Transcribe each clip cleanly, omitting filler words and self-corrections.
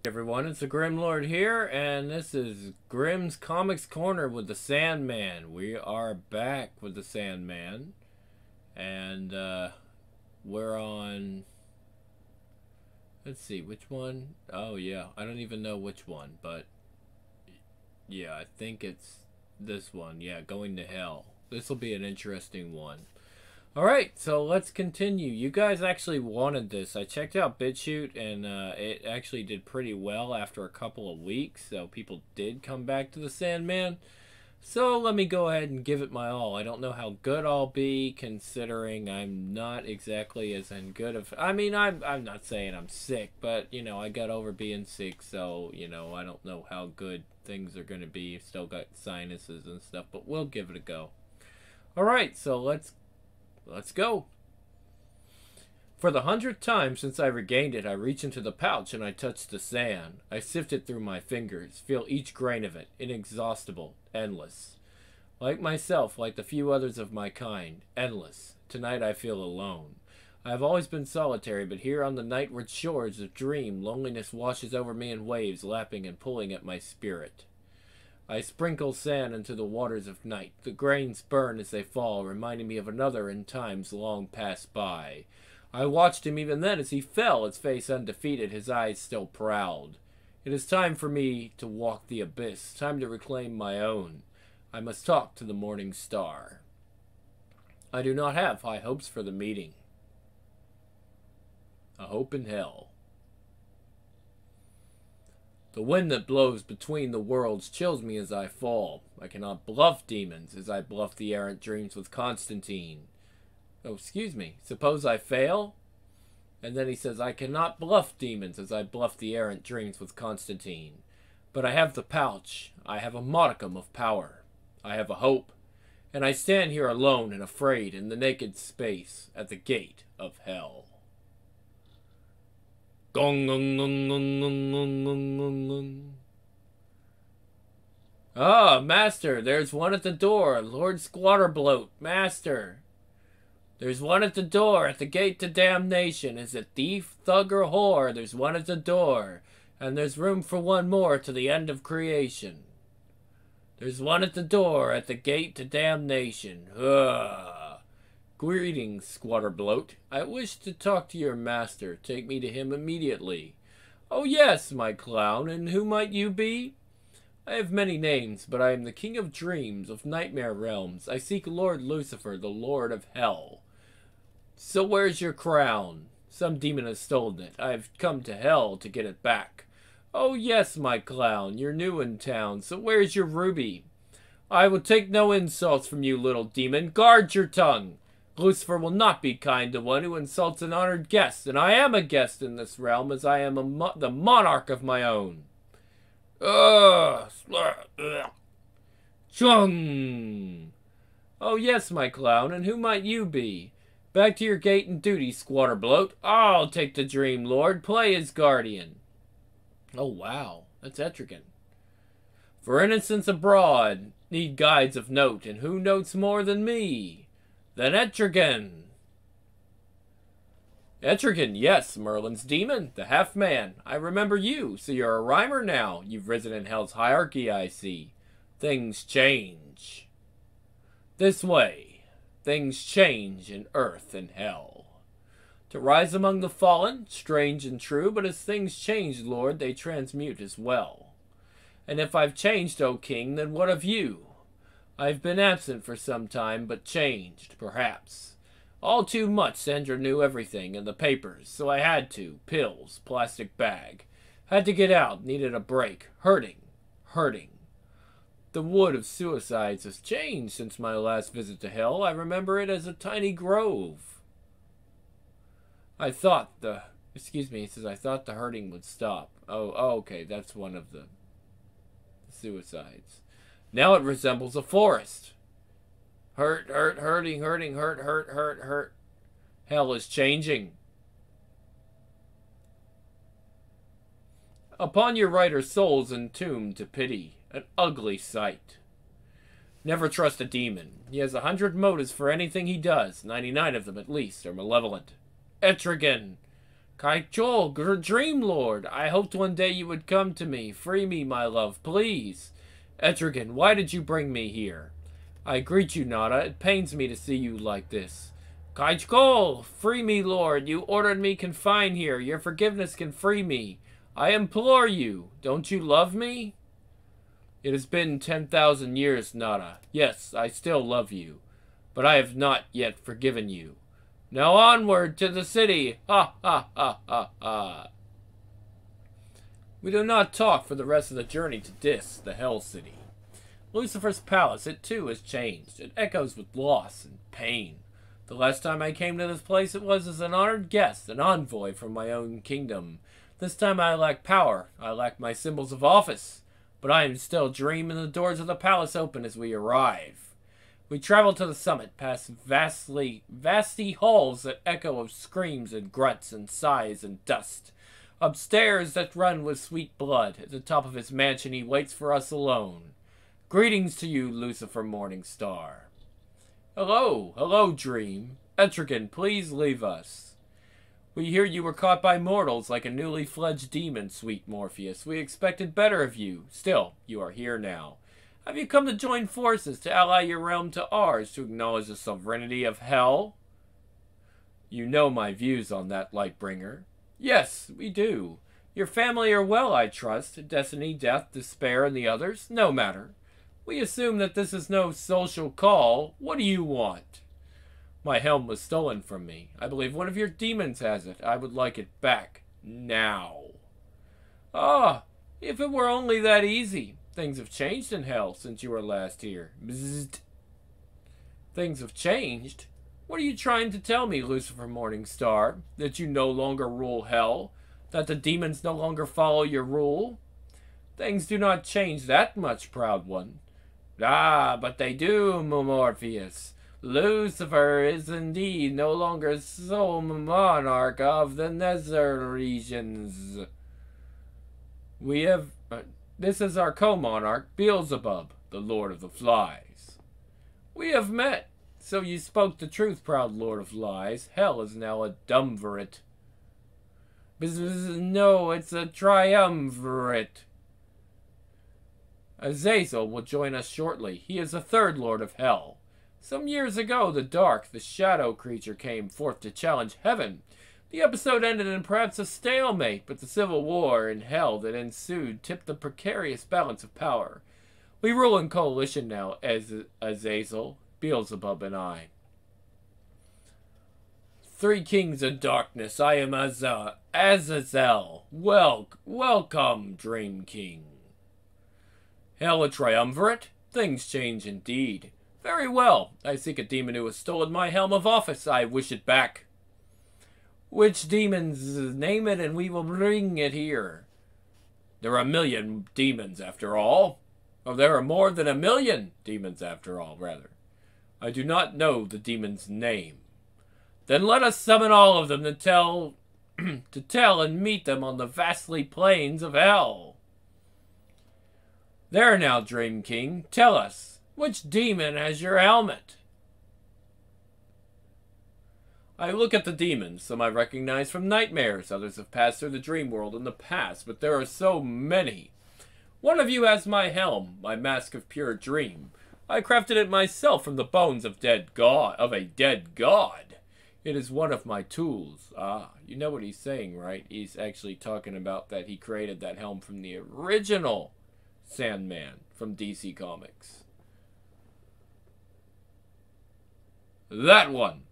Everyone, it's the Grim Lord here, and this is Grimm's Comics Corner with the Sandman. We are back with the Sandman, and we're on, let's see, which one? Oh yeah, I don't even know which one, but yeah, I think it's this one. Yeah, Going to Hell. This will be an interesting one. Alright, so let's continue. You guys actually wanted this. I checked out BitChute, and it actually did pretty well after a couple of weeks, so people did come back to the Sandman. So let me go ahead and give it my all. I don't know how good I'll be, considering I'm not exactly as in good of... I mean, I'm not saying I'm sick, but, you know, I got over being sick, so, you know, I don't know how good things are going to be. I've still got sinuses and stuff, but we'll give it a go. Alright, so let's go. For the 100th time since I regained it, I reach into the pouch and I touch the sand. I sift it through my fingers, feel each grain of it, inexhaustible, endless. Like myself, like the few others of my kind, endless. Tonight I feel alone. I have always been solitary, but here on the nightward shores of dream, loneliness washes over me in waves, lapping and pulling at my spirit. I sprinkle sand into the waters of night. The grains burn as they fall, reminding me of another in times long past by. I watched him even then as he fell, his face undefeated, his eyes still proud. It is time for me to walk the abyss, time to reclaim my own. I must talk to the morning star. I do not have high hopes for the meeting. A hope in hell. The wind that blows between the worlds chills me as I fall. I cannot bluff demons as I bluff the errant dreams with Constantine. Oh, excuse me. Suppose I fail? And then he says, I cannot bluff demons as I bluff the errant dreams with Constantine. But I have the pouch. I have a modicum of power. I have a hope. And I stand here alone and afraid in the naked space at the gate of hell. Gong, gong, gong, gong, gong, gong, gong, gong, gong. Ah, master, there's one at the door. Lord Squatterbloat, master. There's one at the door, at the gate to damnation. Is it thief, thug, or whore? There's one at the door, and there's room for one more to the end of creation. There's one at the door, at the gate to damnation. Ugh. Greetings, Squatterbloat. I wish to talk to your master. Take me to him immediately. Oh yes, my clown, and who might you be? I have many names, but I am the king of dreams, of nightmare realms. I seek Lord Lucifer, the lord of hell. So where's your crown? Some demon has stolen it. I have come to hell to get it back. Oh yes, my clown, you're new in town, so where's your ruby? I will take no insults from you, little demon. Guard your tongue. Lucifer will not be kind to one who insults an honored guest, and I am a guest in this realm, as I am the monarch of my own. Ugh! Chung! Oh yes, my clown, and who might you be? Back to your gate and duty, Squatterbloat. I'll take the Dream Lord, play his guardian. Oh wow, that's Etrigan. For innocence abroad, need guides of note, and who notes more than me? Then Etrigan. Etrigan, yes, Merlin's demon, the half-man. I remember you, so you're a rhymer now. You've risen in hell's hierarchy, I see. Things change. This way, things change in earth and hell. To rise among the fallen, strange and true, but as things change, Lord, they transmute as well. And if I've changed, O king, then what of you? I've been absent for some time, but changed, perhaps. All too much. Sandra knew everything in the papers, so I had to. Pills, plastic bag. Had to get out, needed a break. Hurting. The wood of suicides has changed since my last visit to hell. I remember it as a tiny grove. I thought the hurting would stop. Oh, okay, that's one of the suicides. Now it resembles a forest. Hurting, hurt. Hell is changing. Upon your right are souls entombed to pity, an ugly sight. Never trust a demon. He has 100 motives for anything he does. 99 of them, at least, are malevolent. Etrigan! Kaichol, Dream Lord, I hoped one day you would come to me. Free me, my love, please. Etrigan, why did you bring me here? I greet you, Nada. It pains me to see you like this. Kaichol, free me, Lord. You ordered me confined here. Your forgiveness can free me. I implore you. Don't you love me? It has been 10,000 years, Nada. Yes, I still love you. But I have not yet forgiven you. Now onward to the city! Ha ha ha ha ha! We do not talk for the rest of the journey to Dis, the Hell City. Lucifer's palace, it too has changed. It echoes with loss and pain. The last time I came to this place it was as an honored guest, an envoy from my own kingdom. This time I lack power, I lack my symbols of office. But I am still dreaming the doors of the palace open as we arrive. We travel to the summit, past vasty halls that echo of screams and grunts and sighs and dust. Upstairs that run with sweet blood. At the top of his mansion he waits for us alone. Greetings to you, Lucifer Morningstar. Hello, hello, Dream. Etrigan, please leave us. We hear you were caught by mortals like a newly fledged demon, sweet Morpheus. We expected better of you. Still, you are here now. Have you come to join forces to ally your realm to ours to acknowledge the sovereignty of Hell? You know my views on that, Lightbringer. Yes, we do. Your family are well, I trust. Destiny, Death, Despair, and the others? No matter. We assume that this is no social call. What do you want? My helm was stolen from me. I believe one of your demons has it. I would like it back. Now. Ah, if it were only that easy. Things have changed in Hell since you were last here. Bzzzt. Things have changed? What are you trying to tell me, Lucifer Morningstar? That you no longer rule Hell? That the demons no longer follow your rule? Things do not change that much, proud one. Ah, but they do, Morpheus. Lucifer is indeed no longer sole monarch of the nether regions. We have... this is our co-monarch, Beelzebub, the Lord of the Flies. We have met. So you spoke the truth, proud Lord of Lies. Hell is now a duumvirate. No, it's a triumvirate. Azazel will join us shortly. He is the third Lord of Hell. Some years ago, the Dark, the shadow creature, came forth to challenge Heaven. The episode ended in perhaps a stalemate, but the civil war in Hell that ensued tipped the precarious balance of power. We rule in coalition now, as Azazel, Beelzebub, and I. Three kings of darkness, I am Azazel. Welcome, Dream King. Hell a triumvirate? Things change indeed. Very well. I seek a demon who has stolen my helm of office. I wish it back. Which demons? Name it and we will bring it here. There are 1,000,000 demons after all. Or there are more than 1,000,000 demons after all, rather. I do not know the demon's name. Then let us summon all of them to tell and meet them on the vastly plains of Hell. There now, Dream King, tell us. Which demon has your helmet? I look at the demons. Some I recognize from nightmares. Others have passed through the dream world in the past, but there are so many. One of you has my helm, my mask of pure dream. I crafted it myself from the bones of a dead god. It is one of my tools. Ah, you know what he's saying, right? He's actually talking about that he created that helm from the original Sandman from DC Comics. That one.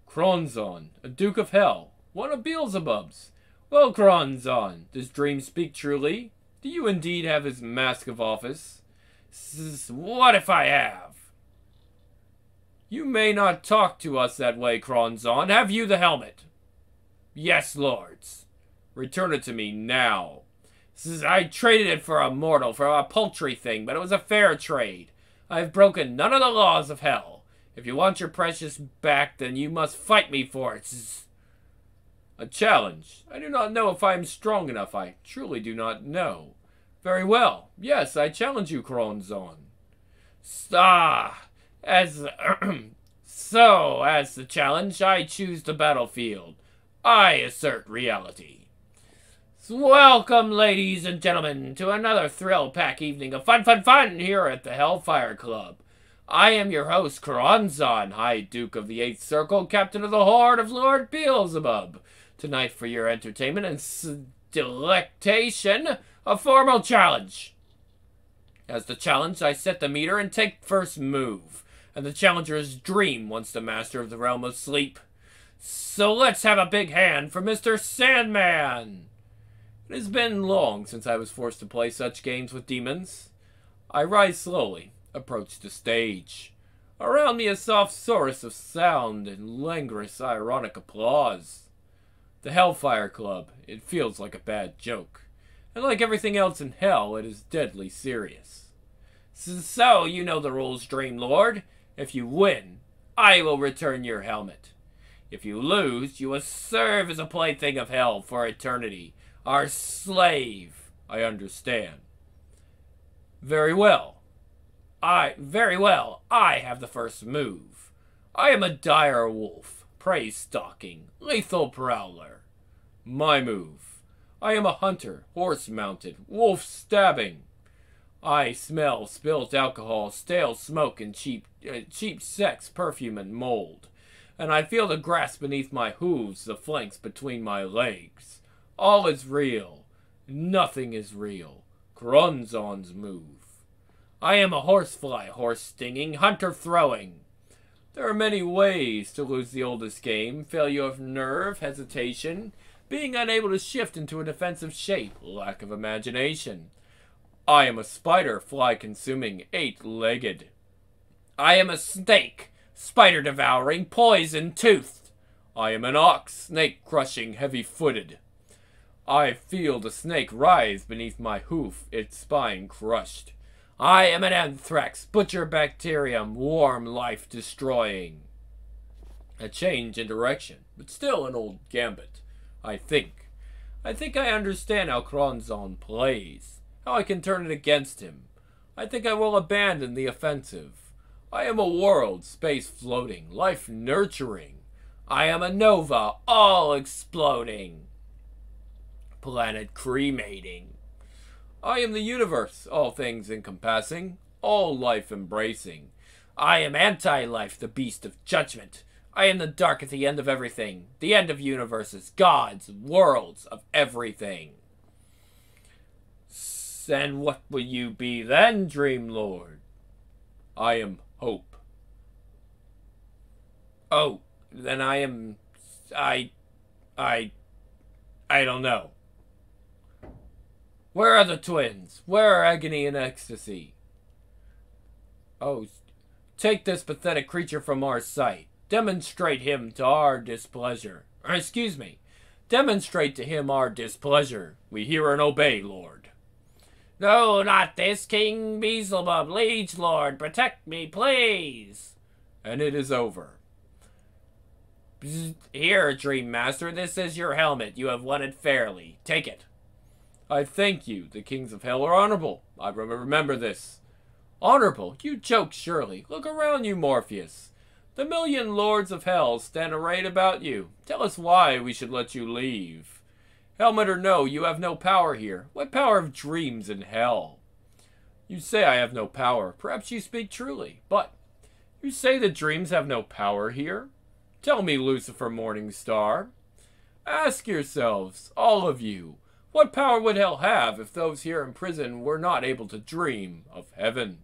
Kronzon, a Duke of Hell, one of Beelzebub's. Well, Kronzon, does Dream speak truly? Do you indeed have his mask of office? What if I have? You may not talk to us that way, Kronzon. Have you the helmet? Yes, lords. Return it to me now. I traded it for a mortal, for a paltry thing, but it was a fair trade. I have broken none of the laws of Hell. If you want your precious back, then you must fight me for it. A challenge. I do not know if I am strong enough. I truly do not know. Very well. Yes, I challenge you, Kronzon. So, as the challenge, I choose the battlefield. I assert reality. Welcome, ladies and gentlemen, to another thrill-packed evening of fun here at the Hellfire Club. I am your host, Kronzon, High Duke of the Eighth Circle, Captain of the Horde of Lord Beelzebub. Tonight, for your entertainment and delectation, a formal challenge. As the challenge, I set the meter and take first move, and the challenger's dream once the master of the realm of sleep. So let's have a big hand for Mr. Sandman! It has been long since I was forced to play such games with demons. I rise slowly, approach the stage. Around me a soft chorus of sound and languorous ironic applause. The Hellfire Club, it feels like a bad joke. And like everything else in hell, it is deadly serious. So, you know the rules, Dream Lord. If you win, I will return your helmet. If you lose, you will serve as a plaything of hell for eternity. Our slave, I understand. Very well. I have the first move. I am a dire wolf, prey stalking, lethal prowler. My move. I am a hunter, horse-mounted, wolf stabbing. I smell spilt alcohol, stale smoke, and cheap sex, perfume, and mold. And I feel the grass beneath my hooves, the flanks between my legs. All is real. Nothing is real. Kronzon's move. I am a horsefly, horse stinging, hunter throwing. There are many ways to lose the oldest game. Failure of nerve, hesitation, being unable to shift into a defensive shape, lack of imagination. I am a spider, fly consuming, eight-legged. I am a snake, spider devouring, poison toothed. I am an ox, snake crushing, heavy-footed. I feel the snake writhe beneath my hoof, its spine crushed. I am an anthrax, butcher bacterium, warm life destroying. A change in direction, but still an old gambit. I think I understand how Kronzon plays, how I can turn it against him. I think I will abandon the offensive. I am a world, space floating, life nurturing. I am a nova, all exploding. Planet cremating. I am the universe, all things encompassing, all life embracing. I am anti-life, the beast of judgment. I am the dark at the end of everything, the end of universes, gods, worlds, of everything. And what will you be then, Dream Lord? I am hope. Oh, then I am... I don't know. Where are the twins? Where are agony and ecstasy? Oh, take this pathetic creature from our sight. Demonstrate him to our displeasure. Excuse me. Demonstrate to him our displeasure. We hear and obey, Lord. No, not this, King Beelzebub, Liege Lord. Protect me, please. And it is over. Here, Dream Master, this is your helmet. You have won it fairly. Take it. I thank you. The kings of hell are honorable. I remember this. Honorable? You joke, surely. Look around you, Morpheus. The million lords of hell stand arrayed about you. Tell us why we should let you leave. Helmet or no, you have no power here. What power of dreams in hell? You say I have no power. Perhaps you speak truly. But you say that dreams have no power here? Tell me, Lucifer Morningstar. Ask yourselves, all of you, what power would hell have if those here in prison were not able to dream of heaven?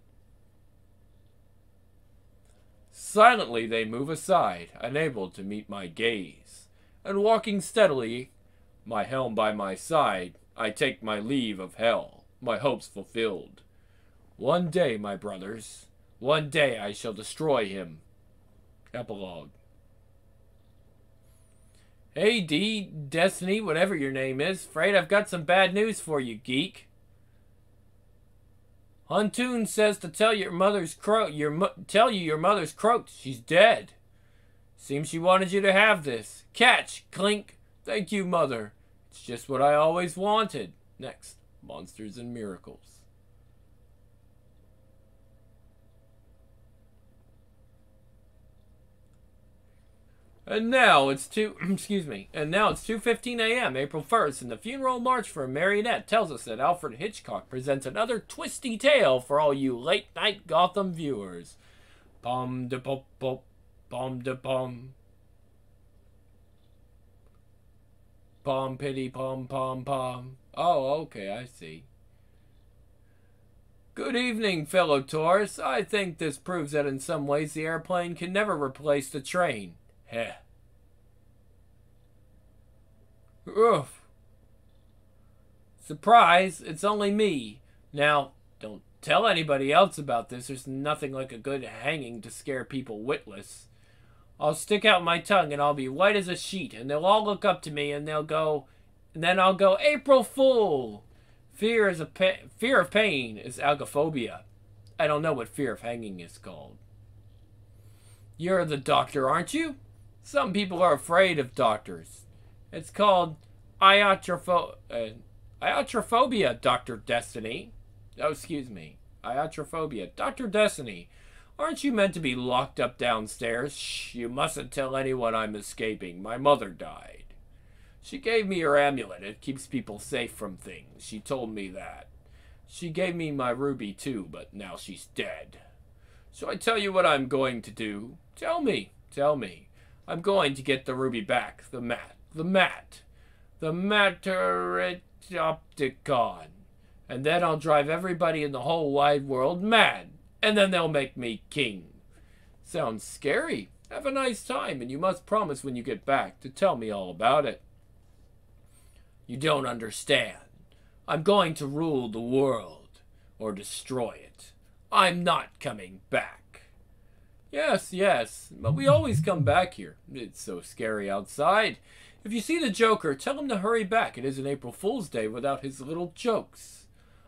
Silently they move aside, unable to meet my gaze, and walking steadily, my helm by my side, I take my leave of hell, my hopes fulfilled. One day, my brothers, one day I shall destroy him. Epilogue. Hey, Destiny, whatever your name is, afraid I've got some bad news for you, geek. Huntoon says to tell your mother's croaked. She's dead. Seems she wanted you to have this. Catch, clink. Thank you, mother. It's just what I always wanted. Next, Monsters and Miracles. And now it's excuse me. And now it's 2:15 a.m. April 1st, and the funeral march for a marionette tells us that Alfred Hitchcock presents another twisty tale for all you late night Gotham viewers. Pom de pop pop, pom de pom. Pom pity pom pom pom. Oh, okay, I see. Good evening, fellow tourists. I think this proves that in some ways the airplane can never replace the train. Heh. Oof. Surprise, it's only me. Now, don't tell anybody else about this. There's nothing like a good hanging to scare people witless. I'll stick out my tongue and I'll be white as a sheet, and they'll all look up to me and they'll go, and then I'll go, April Fool! Fear of pain is agoraphobia. I don't know what fear of hanging is called. You're the doctor, aren't you? Some people are afraid of doctors. It's called iatrophobia, Dr. Destiny. Oh, excuse me. Iatrophobia. Dr. Destiny. Aren't you meant to be locked up downstairs? Shh, you mustn't tell anyone I'm escaping. My mother died. She gave me her amulet. It keeps people safe from things. She told me that. She gave me my ruby too, but now she's dead. Shall I tell you what I'm going to do? Tell me. Tell me. I'm going to get the ruby back. The Materitopticon. And then I'll drive everybody in the whole wide world mad. And then they'll make me king. Sounds scary. Have a nice time, and you must promise when you get back to tell me all about it. You don't understand. I'm going to rule the world, or destroy it. I'm not coming back. Yes, yes, but we always come back here. It's so scary outside. If you see the Joker, tell him to hurry back. It isn't April Fool's Day without his little jokes.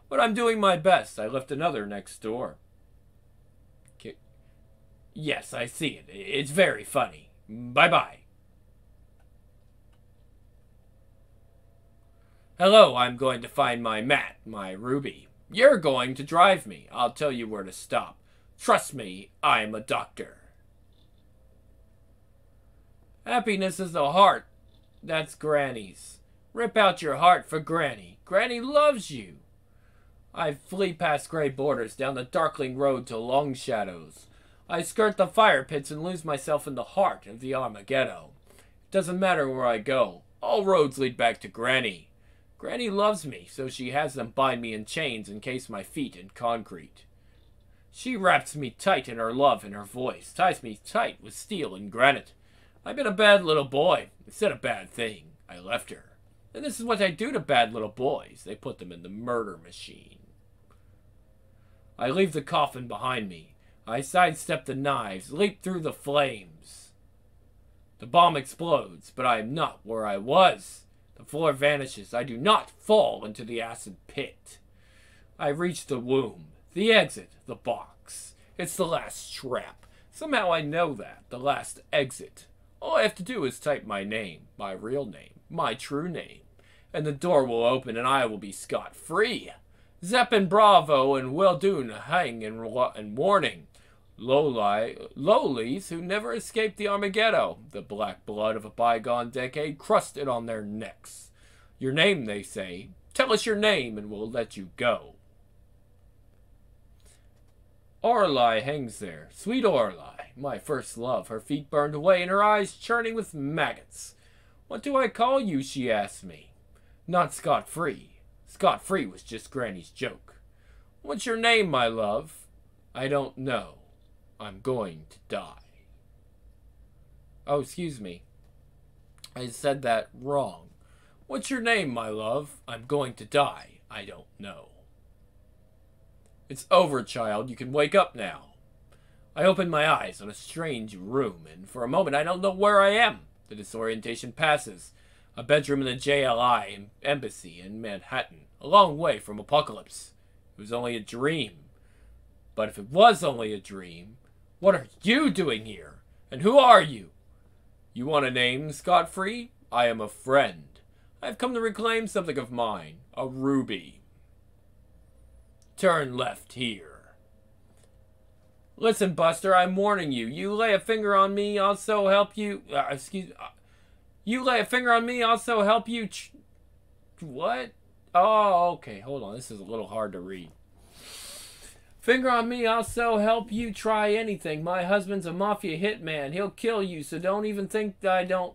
But I'm doing my best. I left another next door. Yes, I see it. It's very funny. Bye-bye. Hello, I'm going to find my my ruby. You're going to drive me. I'll tell you where to stop. Trust me, I'm a doctor. Happiness is the heart. That's Granny's. Rip out your heart for Granny. Granny loves you. I flee past gray borders, down the darkling road to long shadows. I skirt the fire pits and lose myself in the heart of the Armageddon. It doesn't matter where I go. All roads lead back to Granny. Granny loves me, so she has them bind me in chains and encase my feet in concrete. She wraps me tight in her love and her voice, ties me tight with steel and granite. I've been a bad little boy. I said a bad thing. I left her. And this is what I do to bad little boys. They put them in the murder machine. I leave the coffin behind me. I sidestep the knives, leap through the flames. The bomb explodes, but I am not where I was. The floor vanishes. I do not fall into the acid pit. I reach the womb, the exit, the box. It's the last trap. Somehow I know that, the last exit. All I have to do is type my name, my real name, my true name, and the door will open and I will be scot-free. Zepp and Bravo and Wildun hang in warning. Lowlies who never escaped the Armageddon, the black blood of a bygone decade crusted on their necks. Your name, they say. Tell us your name and we'll let you go. Orlai hangs there, sweet Orlai, my first love, her feet burned away and her eyes churning with maggots. What do I call you, she asked me. Not scot-free. Scot-free was just Granny's joke. What's your name, my love? I don't know. I'm going to die. Oh, excuse me. I said that wrong. What's your name, my love? I'm going to die. I don't know. It's over, child. You can wake up now. I open my eyes on a strange room, and for a moment I don't know where I am. The disorientation passes. A bedroom in the JLI embassy in Manhattan, a long way from Apocalypse. It was only a dream. But if it was only a dream, what are you doing here? And who are you? You want a name, Scot-Free? I am a friend. I've come to reclaim something of mine, a ruby. Turn left here. Listen, Buster, I'm warning you. You lay a finger on me, I'll so help you. You lay a finger on me, I'll so help you. What? Oh, okay. Hold on. This is a little hard to read. Finger on me, I'll so help you try anything. My husband's a mafia hitman. He'll kill you, so don't even think that I don't.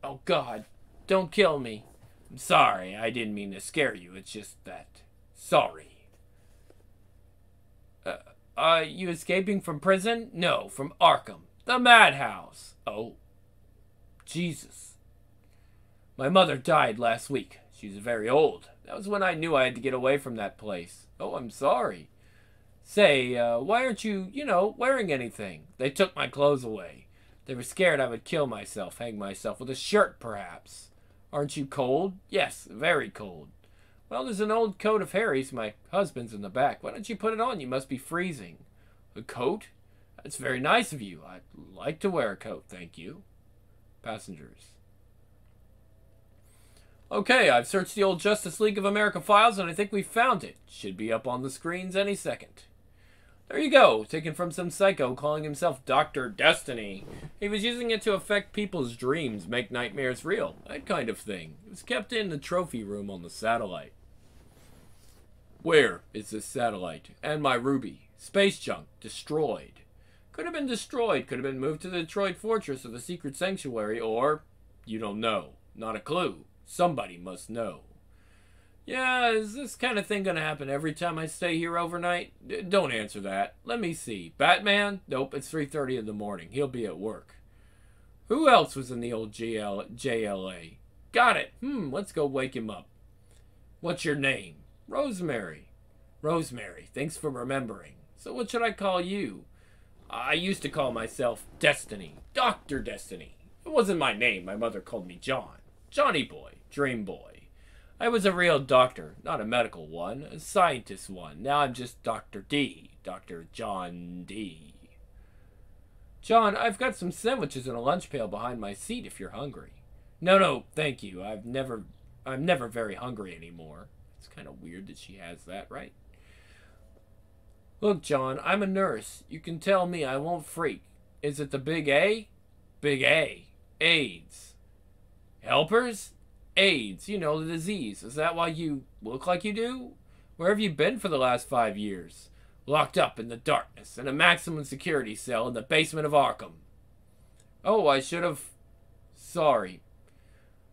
Oh, God. Don't kill me. I'm sorry. I didn't mean to scare you. It's just that. Sorry. You escaping from prison? No, from Arkham. The madhouse. Oh. Jesus. My mother died last week. She's very old. That was when I knew I had to get away from that place. Oh, I'm sorry. Say, why aren't you, wearing anything? They took my clothes away. They were scared I would kill myself, hang myself with a shirt, perhaps. Aren't you cold? Yes, very cold. Well, there's an old coat of Harry's, my husband's, in the back. Why don't you put it on? You must be freezing. A coat? That's very nice of you. I'd like to wear a coat, thank you. Passengers. Okay, I've searched the old Justice League of America files, and I think we found it. Should be up on the screens any second. There you go, taken from some psycho calling himself Dr. Destiny. He was using it to affect people's dreams, make nightmares real, that kind of thing. It was kept in the trophy room on the satellite. Where is this satellite? And my ruby. Space junk. Destroyed. Could have been destroyed. Could have been moved to the Detroit Fortress or the Secret Sanctuary, or... You don't know. Not a clue. Somebody must know. Yeah, is this kind of thing gonna happen every time I stay here overnight? Don't answer that. Let me see. Batman? Nope, it's 3:30 in the morning. He'll be at work. Who else was in the old JLA? Got it. Let's go wake him up. What's your name? Rosemary. Rosemary, thanks for remembering. So what should I call you? I used to call myself Destiny. Dr. Destiny. It wasn't my name. My mother called me John. Johnny Boy. Dream Boy. I was a real doctor. Not a medical one. A scientist one. Now I'm just Dr. D. Dr. John D. John, I've got some sandwiches in a lunch pail behind my seat if you're hungry. No, thank you. I'm never very hungry anymore. It's kind of weird that she has that, right? Look, John, I'm a nurse. You can tell me. I won't freak. Is it the big A? Big A. AIDS. Helpers? AIDS. You know, the disease. Is that why you look like you do? Where have you been for the last 5 years? Locked up in the darkness in a maximum security cell in the basement of Arkham. Oh, I should have... Sorry.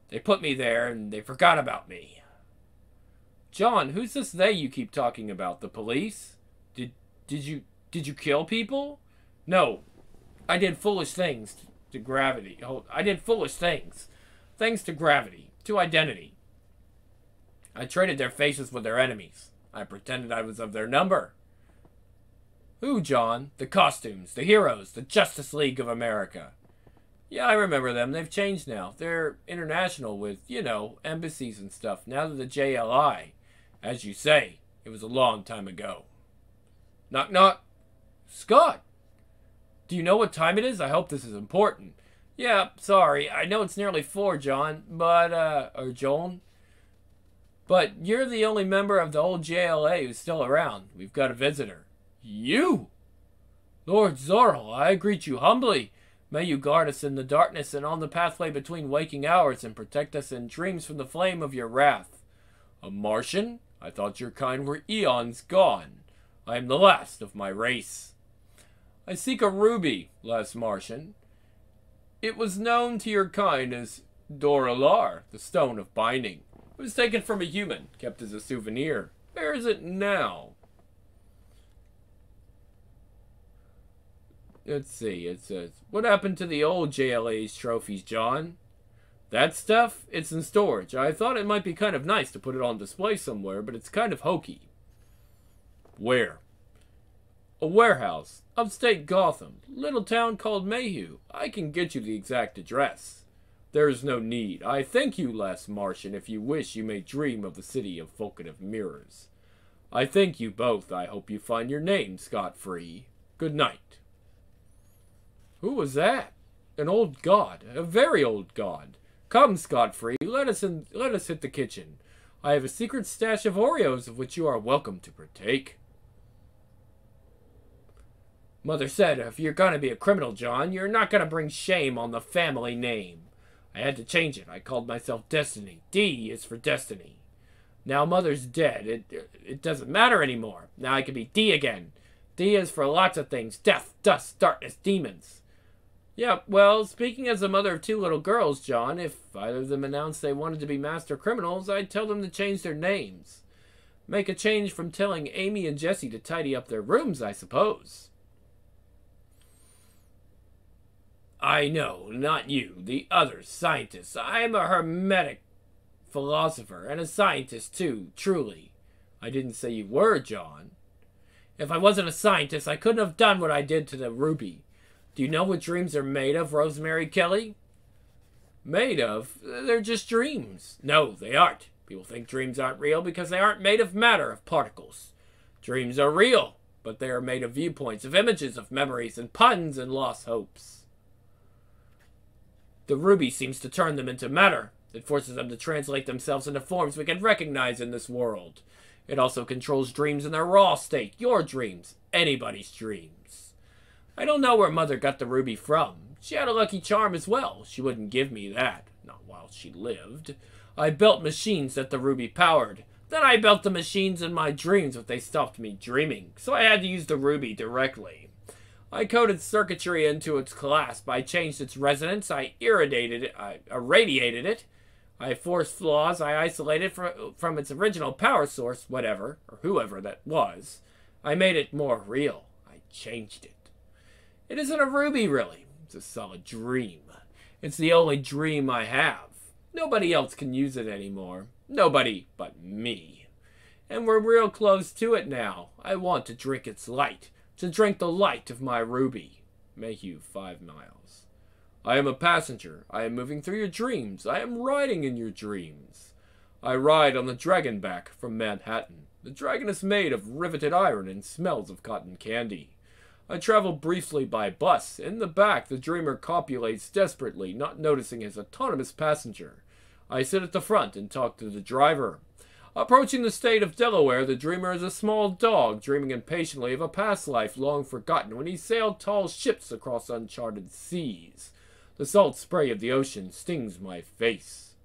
They put me there and they forgot about me. John, who's this they you keep talking about? The police? Did you kill people? No. I did foolish things to gravity. Oh, I did foolish things. Thanks to gravity. To identity. I traded their faces with their enemies. I pretended I was of their number. Who, John? The costumes, the heroes, the Justice League of America. Yeah, I remember them. They've changed now. They're international with, embassies and stuff. Now they're the JLI. As you say, it was a long time ago. Knock, knock. Scott! Do you know what time it is? I hope this is important. Yeah, sorry. I know it's nearly 4, John, but, or Joan. But you're the only member of the old JLA who's still around. We've got a visitor. You? Lord Zorro, I greet you humbly. May you guard us in the darkness and on the pathway between waking hours and protect us in dreams from the flame of your wrath. A Martian? I thought your kind were eons gone. I am the last of my race. I seek a ruby, last Martian. It was known to your kind as Dorolar, the stone of binding. It was taken from a human, kept as a souvenir. Where is it now? Let's see, it says, what happened to the old JLA's trophies, John? That stuff? It's in storage. I thought it might be kind of nice to put it on display somewhere, but it's kind of hokey. Where? A warehouse. Upstate Gotham. Little town called Mayhew. I can get you the exact address. There's no need. I thank you, last Martian. If you wish, you may dream of the city of vocative mirrors. I thank you both. I hope you find your name scot-free. Good night. Who was that? An old god. A very old god. Come, scot-free. Let us hit the kitchen. I have a secret stash of Oreos of which you are welcome to partake. Mother said, if you're gonna be a criminal, John, you're not gonna bring shame on the family name. I had to change it. I called myself Destiny. D is for Destiny. Now Mother's dead. It doesn't matter anymore. Now I can be D again. D is for lots of things. Death, dust, darkness, demons. Yeah, well, speaking as a mother of 2 little girls, John, if either of them announced they wanted to be master criminals, I'd tell them to change their names. Make a change from telling Amy and Jesse to tidy up their rooms, I suppose. I know, not you, the other scientists. I'm a hermetic philosopher and a scientist too, truly. I didn't say you were, John. If I wasn't a scientist, I couldn't have done what I did to the ruby. Do you know what dreams are made of, Rosemary Kelly? Made of? They're just dreams. No, they aren't. People think dreams aren't real because they aren't made of matter, of particles. Dreams are real, but they are made of viewpoints, of images, of memories, and puns and lost hopes. The ruby seems to turn them into matter. It forces them to translate themselves into forms we can recognize in this world. It also controls dreams in their raw state, your dreams, anybody's dreams. I don't know where Mother got the ruby from. She had a lucky charm as well. She wouldn't give me that, not while she lived. I built machines that the ruby powered. Then I built the machines in my dreams, but they stopped me dreaming, so I had to use the ruby directly. I coded circuitry into its clasp. I changed its resonance. I irradiated it. I irradiated it. I forced flaws. I isolated from its original power source, whatever, or whoever that was. I made it more real. I changed it. It isn't a ruby, really. It's a solid dream. It's the only dream I have. Nobody else can use it anymore. Nobody but me. And we're real close to it now. I want to drink its light. To drink the light of my ruby. Mayhew, 5 miles. I am a passenger. I am moving through your dreams. I am riding in your dreams. I ride on the dragon back from Manhattan. The dragon is made of riveted iron and smells of cotton candy. I travel briefly by bus. In the back, the dreamer copulates desperately, not noticing his autonomous passenger. I sit at the front and talk to the driver. Approaching the state of Delaware, the dreamer is a small dog, dreaming impatiently of a past life long forgotten when he sailed tall ships across uncharted seas. The salt spray of the ocean stings my face.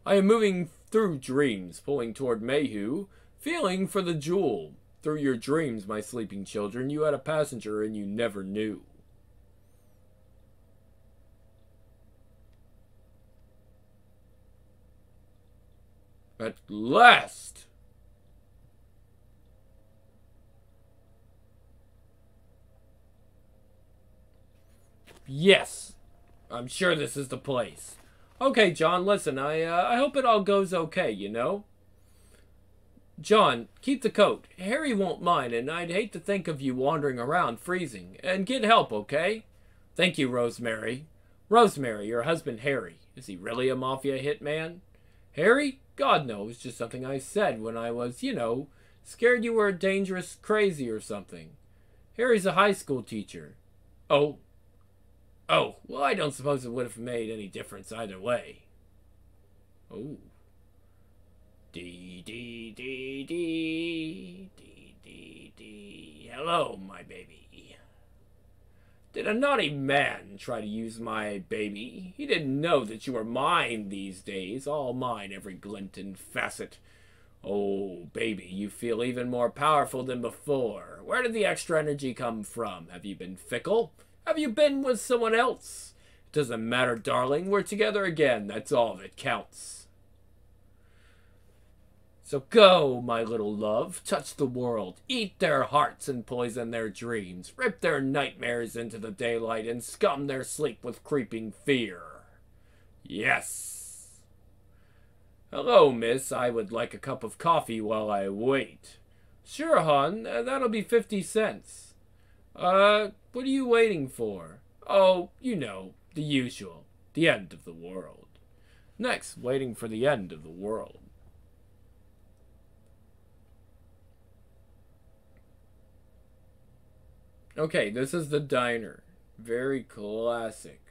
I am moving through dreams, pulling toward Mayhew, feeling for the jewel. Through your dreams, my sleeping children, you had a passenger and you never knew. At last! Yes! I'm sure this is the place. Okay, John, listen, I hope it all goes okay, you know? John, keep the coat. Harry won't mind, and I'd hate to think of you wandering around freezing. And get help, okay? Thank you, Rosemary. Rosemary, your husband Harry. Is he really a mafia hitman? Harry? God, no. It's just something I said when I was, you know, scared you were dangerous crazy or something. Harry's a high school teacher. Oh. Oh, well, I don't suppose it would have made any difference either way. Oh. D, D, D, D, D, D, D. Hello, my baby. Did a naughty man try to use my baby? He didn't know that you were mine these days, all mine, every glint and facet. Oh, baby, you feel even more powerful than before. Where did the extra energy come from? Have you been fickle? Have you been with someone else? It doesn't matter, darling. We're together again. That's all that counts. So go, my little love, touch the world, eat their hearts and poison their dreams, rip their nightmares into the daylight and scum their sleep with creeping fear. Yes. Hello, miss, I would like a cup of coffee while I wait. Sure, hon, that'll be 50 cents. What are you waiting for? Oh, you know, the usual, the end of the world. Next, waiting for the end of the world. Okay, this is the diner. Very classic.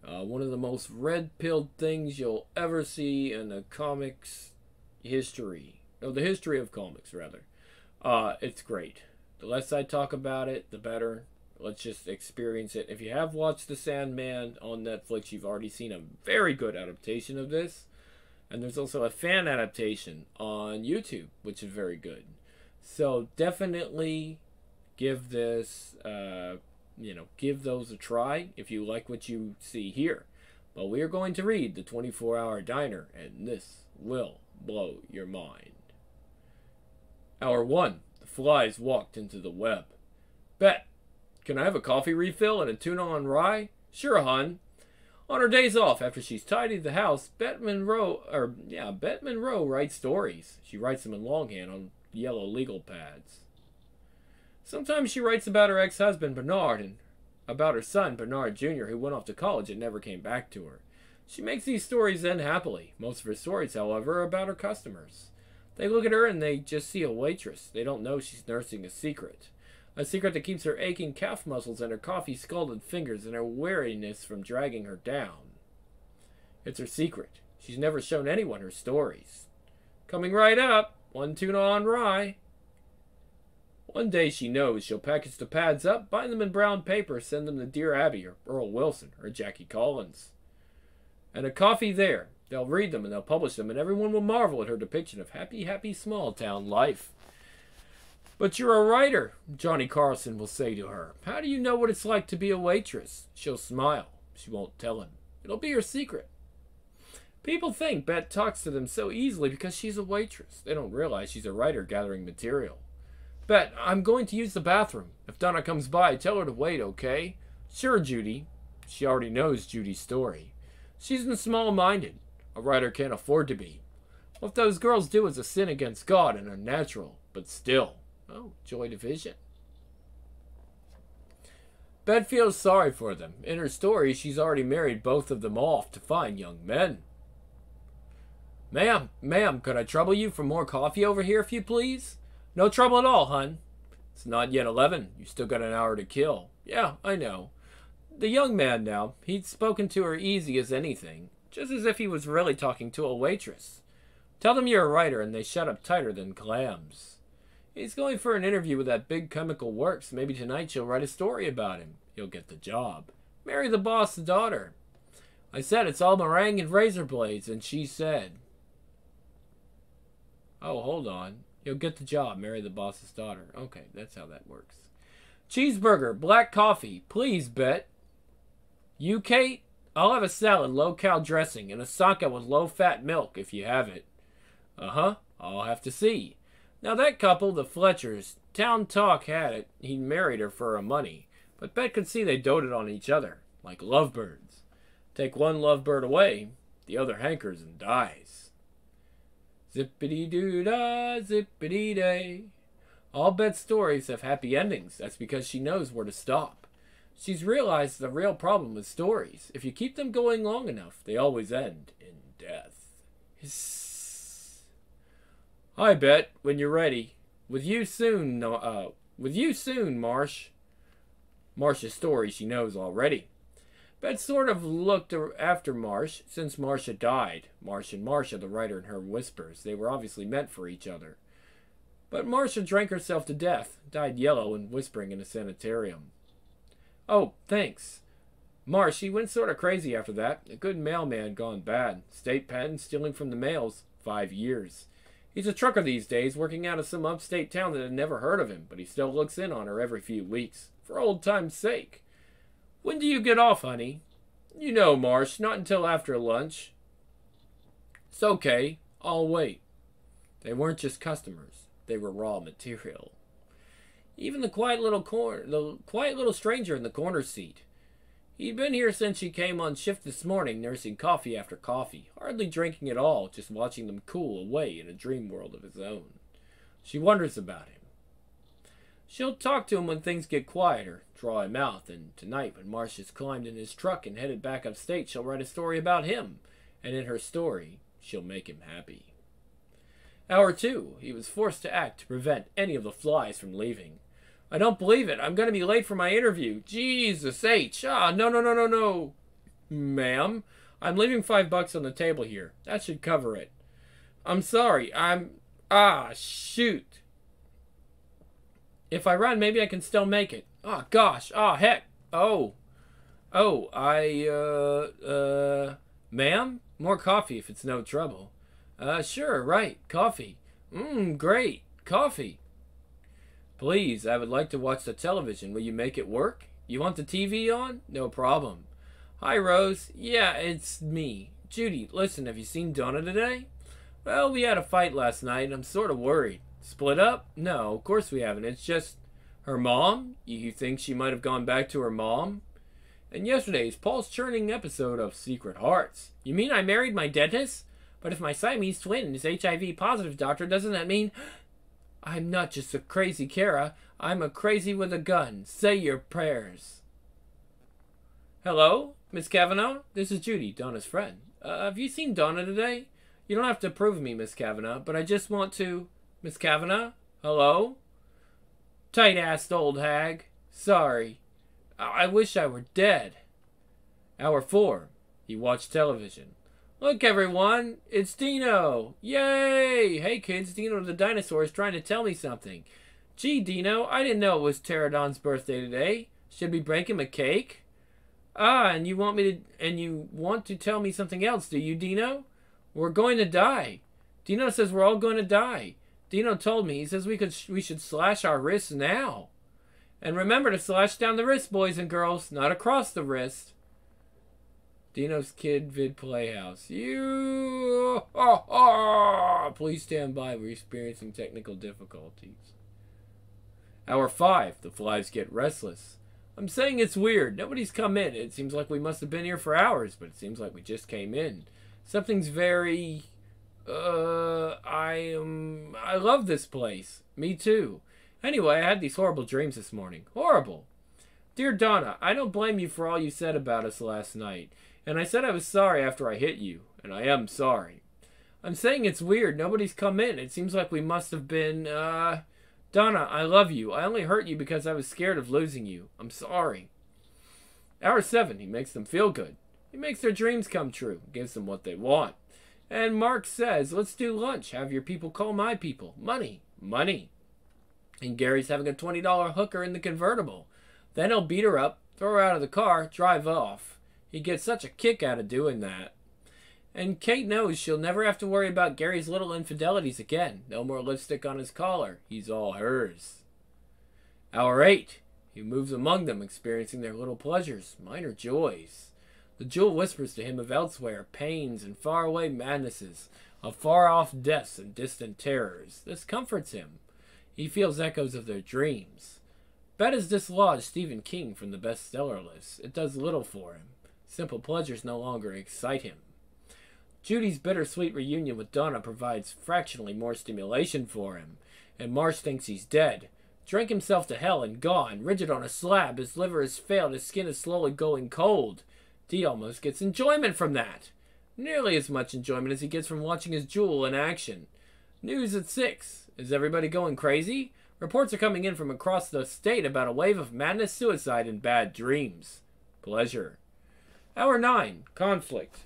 One of the most red-pilled things you'll ever see in the comics history. Oh, the history of comics, rather. It's great. The less I talk about it, the better. Let's just experience it. If you have watched The Sandman on Netflix, you've already seen a very good adaptation of this. And there's also a fan adaptation on YouTube, which is very good. So definitely give this, give those a try if you like what you see here. But we are going to read The 24-Hour Diner, and this will blow your mind. Hour 1. The flies walked into the web. Bet, can I have a coffee refill and a tuna on rye? Sure, hon. On her days off, after she's tidied the house, Bette Monroe writes stories. She writes them in longhand on yellow legal pads. Sometimes she writes about her ex-husband, Bernard, and about her son, Bernard Jr., who went off to college and never came back to her. She makes these stories end happily. Most of her stories, however, are about her customers. They look at her and they just see a waitress. They don't know she's nursing a secret. A secret that keeps her aching calf muscles and her coffee-scalded fingers and her weariness from dragging her down. It's her secret. She's never shown anyone her stories. Coming right up, 1 tuna on rye. One day she knows she'll package the pads up, bind them in brown paper, send them to Dear Abby or Earl Wilson or Jackie Collins. And a coffee there. They'll read them and they'll publish them, and everyone will marvel at her depiction of happy, happy small-town life. But you're a writer, Johnny Carson will say to her. How do you know what it's like to be a waitress? She'll smile. She won't tell him. It'll be her secret. People think Bette talks to them so easily because she's a waitress. They don't realize she's a writer gathering material. Bette, I'm going to use the bathroom. If Donna comes by, tell her to wait, okay? Sure, Judy. She already knows Judy's story. She isn't small-minded. A writer can't afford to be. What those girls do is a sin against God and unnatural, but still. Oh, Joy Division. Bette feels sorry for them. In her story, she's already married both of them off to fine young men. Ma'am, could I trouble you for more coffee over here, if you please? No trouble at all, hun. It's not yet 11. You still got an hour to kill. Yeah, I know. The young man now, he'd spoken to her easy as anything, just as if he was really talking to a waitress. Tell them you're a writer and they shut up tighter than clams. He's going for an interview with that big chemical works. Maybe tonight she'll write a story about him. He'll get the job. Marry the boss's daughter. I said it's all meringue and razor blades, and she said... Oh, hold on. He'll get the job. Marry the boss's daughter. Okay, that's how that works. Cheeseburger, black coffee. Please, Bette. You, Kate? I'll have a salad, low-cal dressing, and a sake with low-fat milk, if you have it. Uh-huh. I'll have to see. Now that couple, the Fletchers, town talk had it he married her for her money, but Bette could see they doted on each other, like lovebirds. Take one lovebird away, the other hankers and dies. Zippity-doo-dah, zippity-day. All Bette's stories have happy endings. That's because she knows where to stop. She's realized the real problem with stories. If you keep them going long enough, they always end in death. Hi, Bette. When you're ready. With you soon, Marsh. Marsh's story she knows already. Bette sort of looked after Marsh since Marsh had died. Marsh and Marcia, the writer in her whispers. They were obviously meant for each other. But Marcia drank herself to death, died yellow and whispering in a sanitarium. Oh, thanks. Marsh, he went sort of crazy after that. A good mailman gone bad. State patent, stealing from the mails. 5 years. He's a trucker these days, working out of some upstate town that had never heard of him, but he still looks in on her every few weeks. For old time's sake. When do you get off, honey? You know, Marsh, not until after lunch. It's okay. I'll wait. They weren't just customers. They were raw material. Even the quiet little stranger in the corner seat. He'd been here since she came on shift this morning, nursing coffee after coffee, hardly drinking at all, just watching them cool away in a dream world of his own. She wonders about him. She'll talk to him when things get quieter, draw him out, and tonight when Marsh has climbed in his truck and headed back upstate, she'll write a story about him, and in her story, she'll make him happy. Hour 2, he was forced to act to prevent any of the flies from leaving. I don't believe it. I'm going to be late for my interview. Jesus H. No. Ma'am, I'm leaving $5 on the table here. That should cover it. I'm sorry. Shoot. If I run, maybe I can still make it. Oh, gosh. Oh, heck. Oh. Oh, ma'am? More coffee if it's no trouble. Sure, right. Coffee. Great. Coffee. Please, I would like to watch the television. Will you make it work? You want the TV on? No problem. Hi, Rose. Yeah, it's me. Judy, listen, have you seen Donna today? Well, we had a fight last night, and I'm sort of worried. Split up? No, of course we haven't. It's just... Her mom? You think she might have gone back to her mom? And yesterday's Paul's churning episode of Secret Hearts. You mean I married my dentist? But if my Siamese twin is HIV positive, doctor, doesn't that mean... I'm not just a crazy Kara. I'm a crazy with a gun. Say your prayers. Hello, Miss Kavanaugh? This is Judy, Donna's friend. Have you seen Donna today? You don't have to approve of me, Miss Kavanaugh, but I just want to... Miss Kavanaugh? Hello? Tight-assed old hag. Sorry. I wish I were dead. Hour 4. He watched television. Look, everyone. It's Dino. Yay! Hey, kids. Dino the dinosaur is trying to tell me something. Gee, Dino, I didn't know it was Pterodon's birthday today. Should we break him a cake? Ah, and you want to tell me something else, do you, Dino? We're going to die. Dino says we're all going to die. Dino told me. He says we should slash our wrists now. And remember to slash down the wrist, boys and girls, not across the wrist. Dino's Kid Vid Playhouse. Please stand by. We're experiencing technical difficulties. Hour 5. The flies get restless. I'm saying it's weird. Nobody's come in. It seems like we must have been here for hours, but it seems like we just came in. Something's very... I love this place. Me too. Anyway, I had these horrible dreams this morning. Horrible. Dear Donna, I don't blame you for all you said about us last night. And I said I was sorry after I hit you. And I am sorry. I'm saying it's weird. Nobody's come in. It seems like we must have been, Donna, I love you. I only hurt you because I was scared of losing you. I'm sorry. Hour 7. He makes them feel good. He makes their dreams come true. Gives them what they want. And Mark says, let's do lunch. Have your people call my people. Money. Money. And Gary's having a $20 hooker in the convertible. Then he'll beat her up, throw her out of the car, drive off. He gets such a kick out of doing that. And Kate knows she'll never have to worry about Gary's little infidelities again. No more lipstick on his collar. He's all hers. Hour 8. He moves among them, experiencing their little pleasures, minor joys. The jewel whispers to him of elsewhere pains and faraway madnesses, of far-off deaths and distant terrors. This comforts him. He feels echoes of their dreams. Bet has dislodged Stephen King from the bestseller list. It does little for him. Simple pleasures no longer excite him. Judy's bittersweet reunion with Donna provides fractionally more stimulation for him, and Marsh thinks he's dead. Drank himself to hell and gone, rigid on a slab. His liver has failed, his skin is slowly going cold. Dee almost gets enjoyment from that. Nearly as much enjoyment as he gets from watching his jewel in action. News at 6. Is everybody going crazy? Reports are coming in from across the state about a wave of madness, suicide, and bad dreams. Pleasure. Hour 9. Conflict.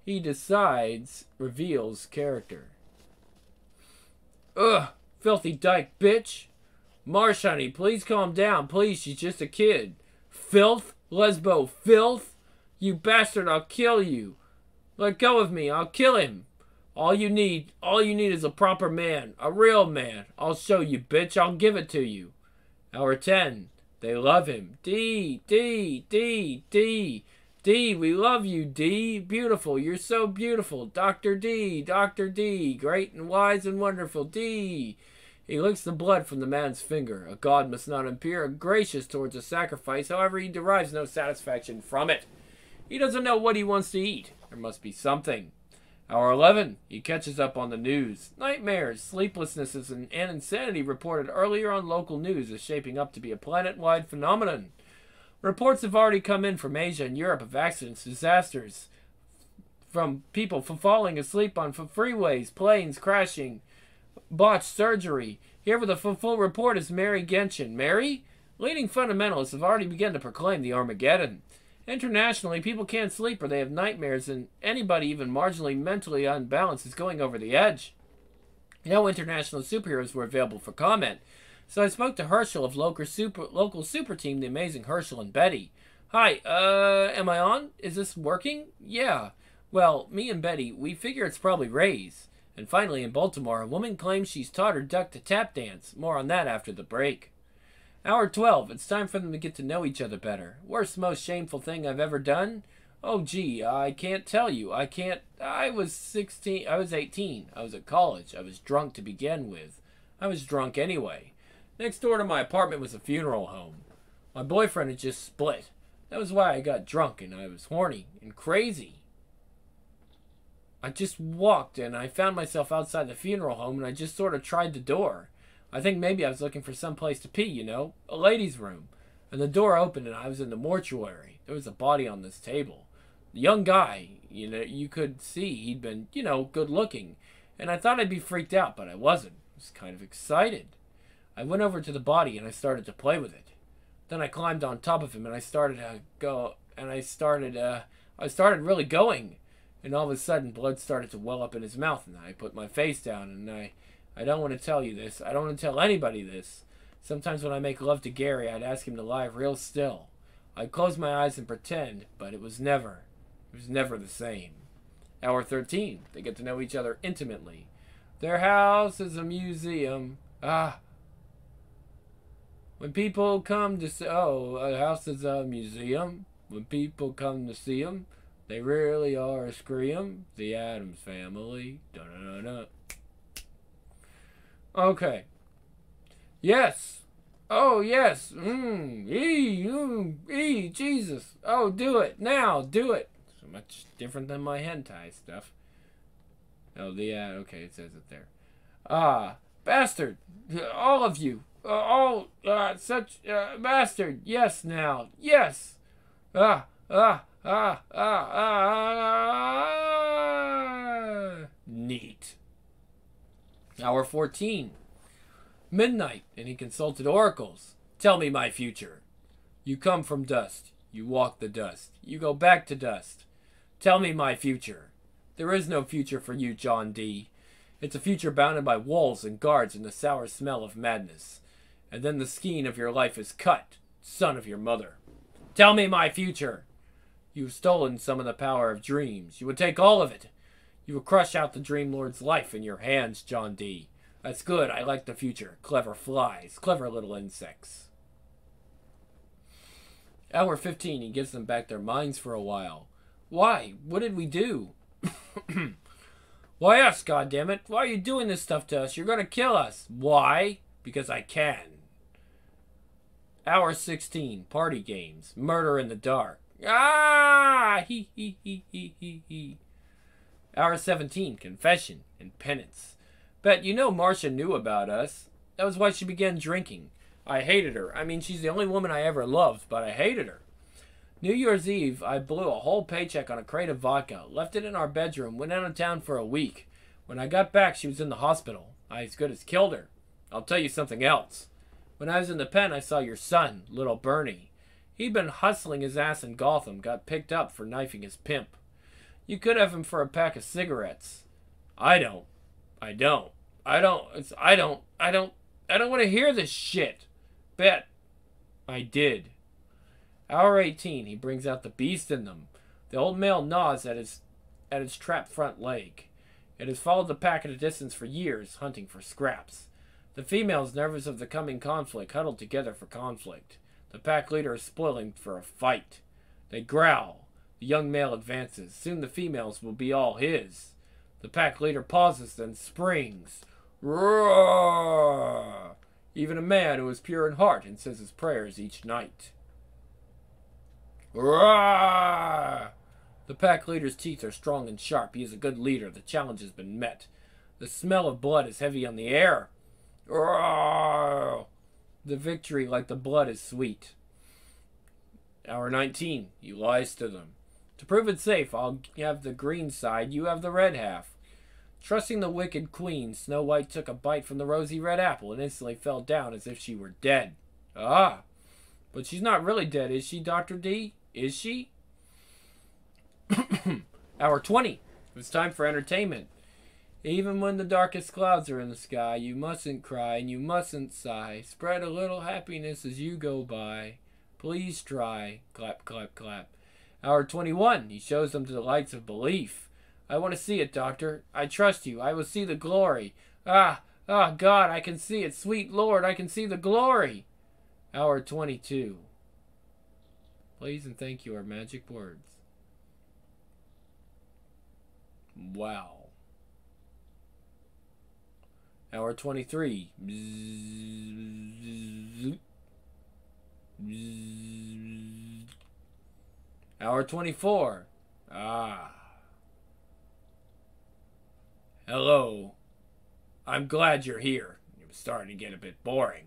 He decides, reveals character. Ugh, filthy dyke bitch. Marsh, honey, please calm down. Please, she's just a kid. Filth? Lesbo filth? You bastard, I'll kill you. Let go of me, I'll kill him. All you need is a proper man, a real man. I'll show you, bitch, I'll give it to you. Hour 10. They love him. D, D, D, D. D, we love you, D. Beautiful, you're so beautiful. Dr. D, Dr. D. Great and wise and wonderful, D. He licks the blood from the man's finger. A god must not appear gracious towards a sacrifice, however he derives no satisfaction from it. He doesn't know what he wants to eat. There must be something. Hour 11. He catches up on the news. Nightmares, sleeplessnesses, and insanity reported earlier on local news is shaping up to be a planet-wide phenomenon. Reports have already come in from Asia and Europe of accidents, disasters, from people falling asleep on freeways, planes crashing, botched surgery. Here with a full report is Mary Genshin. Mary? Leading fundamentalists have already begun to proclaim the Armageddon. Internationally, people can't sleep or they have nightmares, and anybody even marginally mentally unbalanced is going over the edge. No international superheroes were available for comment. So I spoke to Herschel of local super team, the amazing Herschel and Betty. Hi, am I on? Is this working? Yeah. Well, me and Betty, we figure it's probably Ray's. And finally, in Baltimore, a woman claims she's taught her duck to tap dance. More on that after the break. Hour 12. It's time for them to get to know each other better. Worst, most shameful thing I've ever done? Oh, gee, I can't tell you. I was 16. I was 18. I was at college. I was drunk to begin with. I was drunk anyway. Next door to my apartment was a funeral home. My boyfriend had just split. That was why I got drunk and I was horny and crazy. I just walked and I found myself outside the funeral home and I just sort of tried the door. I think maybe I was looking for some place to pee, you know, a ladies' room. And the door opened and I was in the mortuary. There was a body on this table. The young guy, you know, you could see he'd been, you know, good looking. And I thought I'd be freaked out, but I wasn't. I was kind of excited. I went over to the body and I started to play with it. Then I climbed on top of him and I started to go, and I started really going. And all of a sudden blood started to well up in his mouth and I put my face down and I don't want to tell you this. I don't want to tell anybody this. Sometimes when I make love to Gary, I'd ask him to lie real still. I'd close my eyes and pretend, but it was never the same. Hour 13. They get to know each other intimately. Their house is a museum. When people come to see, a house is a museum. When people come to see them, they really are a scream. The Addams Family. Da-da-da-da. Okay. Yes. Oh, yes. Jesus. Oh, do it. Now. Do it. So much different than my hentai stuff. Oh, okay, it says it there. Bastard. All of you. Such bastard. Yes, now. Yes. Neat. Hour 14. Midnight, and he consulted oracles. Tell me my future. You come from dust. You walk the dust. You go back to dust. Tell me my future. There is no future for you, John D. It's a future bounded by walls and guards and the sour smell of madness. And then the skein of your life is cut, son of your mother. Tell me my future. You've stolen some of the power of dreams. You would take all of it. You would crush out the Dream Lord's life in your hands, John D. That's good. I like the future. Clever flies. Clever little insects. Hour 15. He gives them back their minds for a while. Why? What did we do? Why us, goddammit? Why are you doing this stuff to us? You're gonna kill us. Why? Because I can. Hour 16. Party games. Murder in the dark. He. Hour 17. Confession and penance. Bet you know Marcia knew about us. That was why she began drinking. I hated her. I mean, she's the only woman I ever loved, but I hated her. New Year's Eve, I blew a whole paycheck on a crate of vodka, left it in our bedroom, went out of town for a week. When I got back, she was in the hospital. I as good as killed her. I'll tell you something else. When I was in the pen, I saw your son, little Bernie. He'd been hustling his ass in Gotham, got picked up for knifing his pimp. You could have him for a pack of cigarettes. I don't want to hear this shit. Bet. I did. Hour 18, he brings out the beast in them. The old male gnaws at his trapped front leg. It has followed the pack at a distance for years, hunting for scraps. The females, nervous of the coming conflict, huddle together for conflict. The pack leader is spoiling for a fight. They growl. The young male advances. Soon the females will be all his. The pack leader pauses, then springs. Roar! Even a man who is pure in heart and says his prayers each night. Roar! The pack leader's teeth are strong and sharp. He is a good leader. The challenge has been met. The smell of blood is heavy on the air. Roar! The victory, like the blood, is sweet. Hour 19. He lies to them. To prove it safe, I'll have the green side, you have the red half. Trusting the wicked queen, Snow White took a bite from the rosy red apple and instantly fell down as if she were dead. Ah! But she's not really dead, is she, Dr. D? Is she? Hour 20. It's time for entertainment. Even when the darkest clouds are in the sky, you mustn't cry and you mustn't sigh. Spread a little happiness as you go by. Please try. Clap, clap, clap. Hour 21. He shows them to the lights of belief. I want to see it, Doctor. I trust you. I will see the glory. Ah, God, I can see it. Sweet Lord, I can see the glory. Hour 22. Please and thank you are magic words. Wow. Hour 23. Hour 24. Ah. Hello. I'm glad you're here. It was starting to get a bit boring.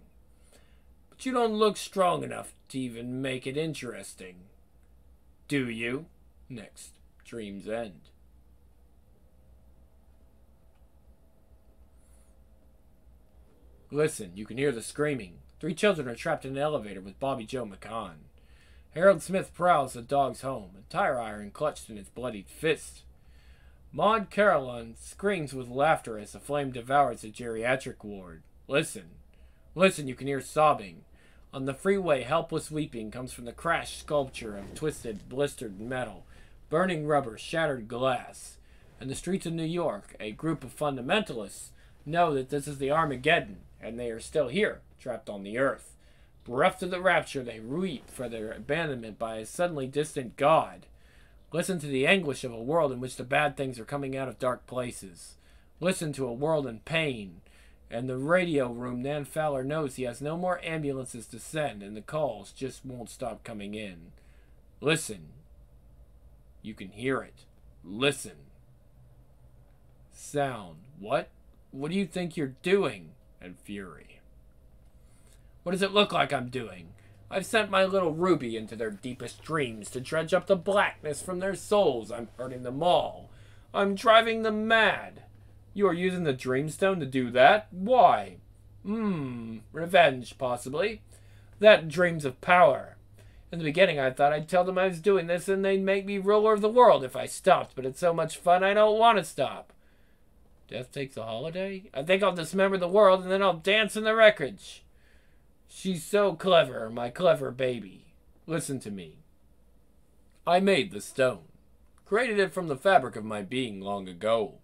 But you don't look strong enough to even make it interesting. Do you? Next. Dream's End. Listen, you can hear the screaming. 3 children are trapped in an elevator with Bobby Joe McCann. Harold Smith prowls the dog's home, a tire iron clutched in its bloodied fist. Maud Caroline screams with laughter as the flame devours the geriatric ward. Listen. Listen, you can hear sobbing. On the freeway, helpless weeping comes from the crashed sculpture of twisted, blistered metal, burning rubber, shattered glass. In the streets of New York, a group of fundamentalists know that this is the Armageddon, and they are still here, trapped on the earth. Bereft of the rapture, they weep for their abandonment by a suddenly distant God. Listen to the anguish of a world in which the bad things are coming out of dark places. Listen to a world in pain. In the radio room, Nan Fowler knows he has no more ambulances to send, and the calls just won't stop coming in. Listen. You can hear it. Listen. Sound. What? What do you think you're doing? And fury. What does it look like I'm doing? I've sent my little Ruby into their deepest dreams to dredge up the blackness from their souls. I'm hurting them all. I'm driving them mad. You are using the Dreamstone to do that? Why? Revenge, possibly. That dreams of power. In the beginning, I thought I'd tell them I was doing this and they'd make me ruler of the world if I stopped, but it's so much fun I don't want to stop. Death takes a holiday? I think I'll dismember the world and then I'll dance in the wreckage. She's so clever, my clever baby. Listen to me. I made the stone. Created it from the fabric of my being long ago.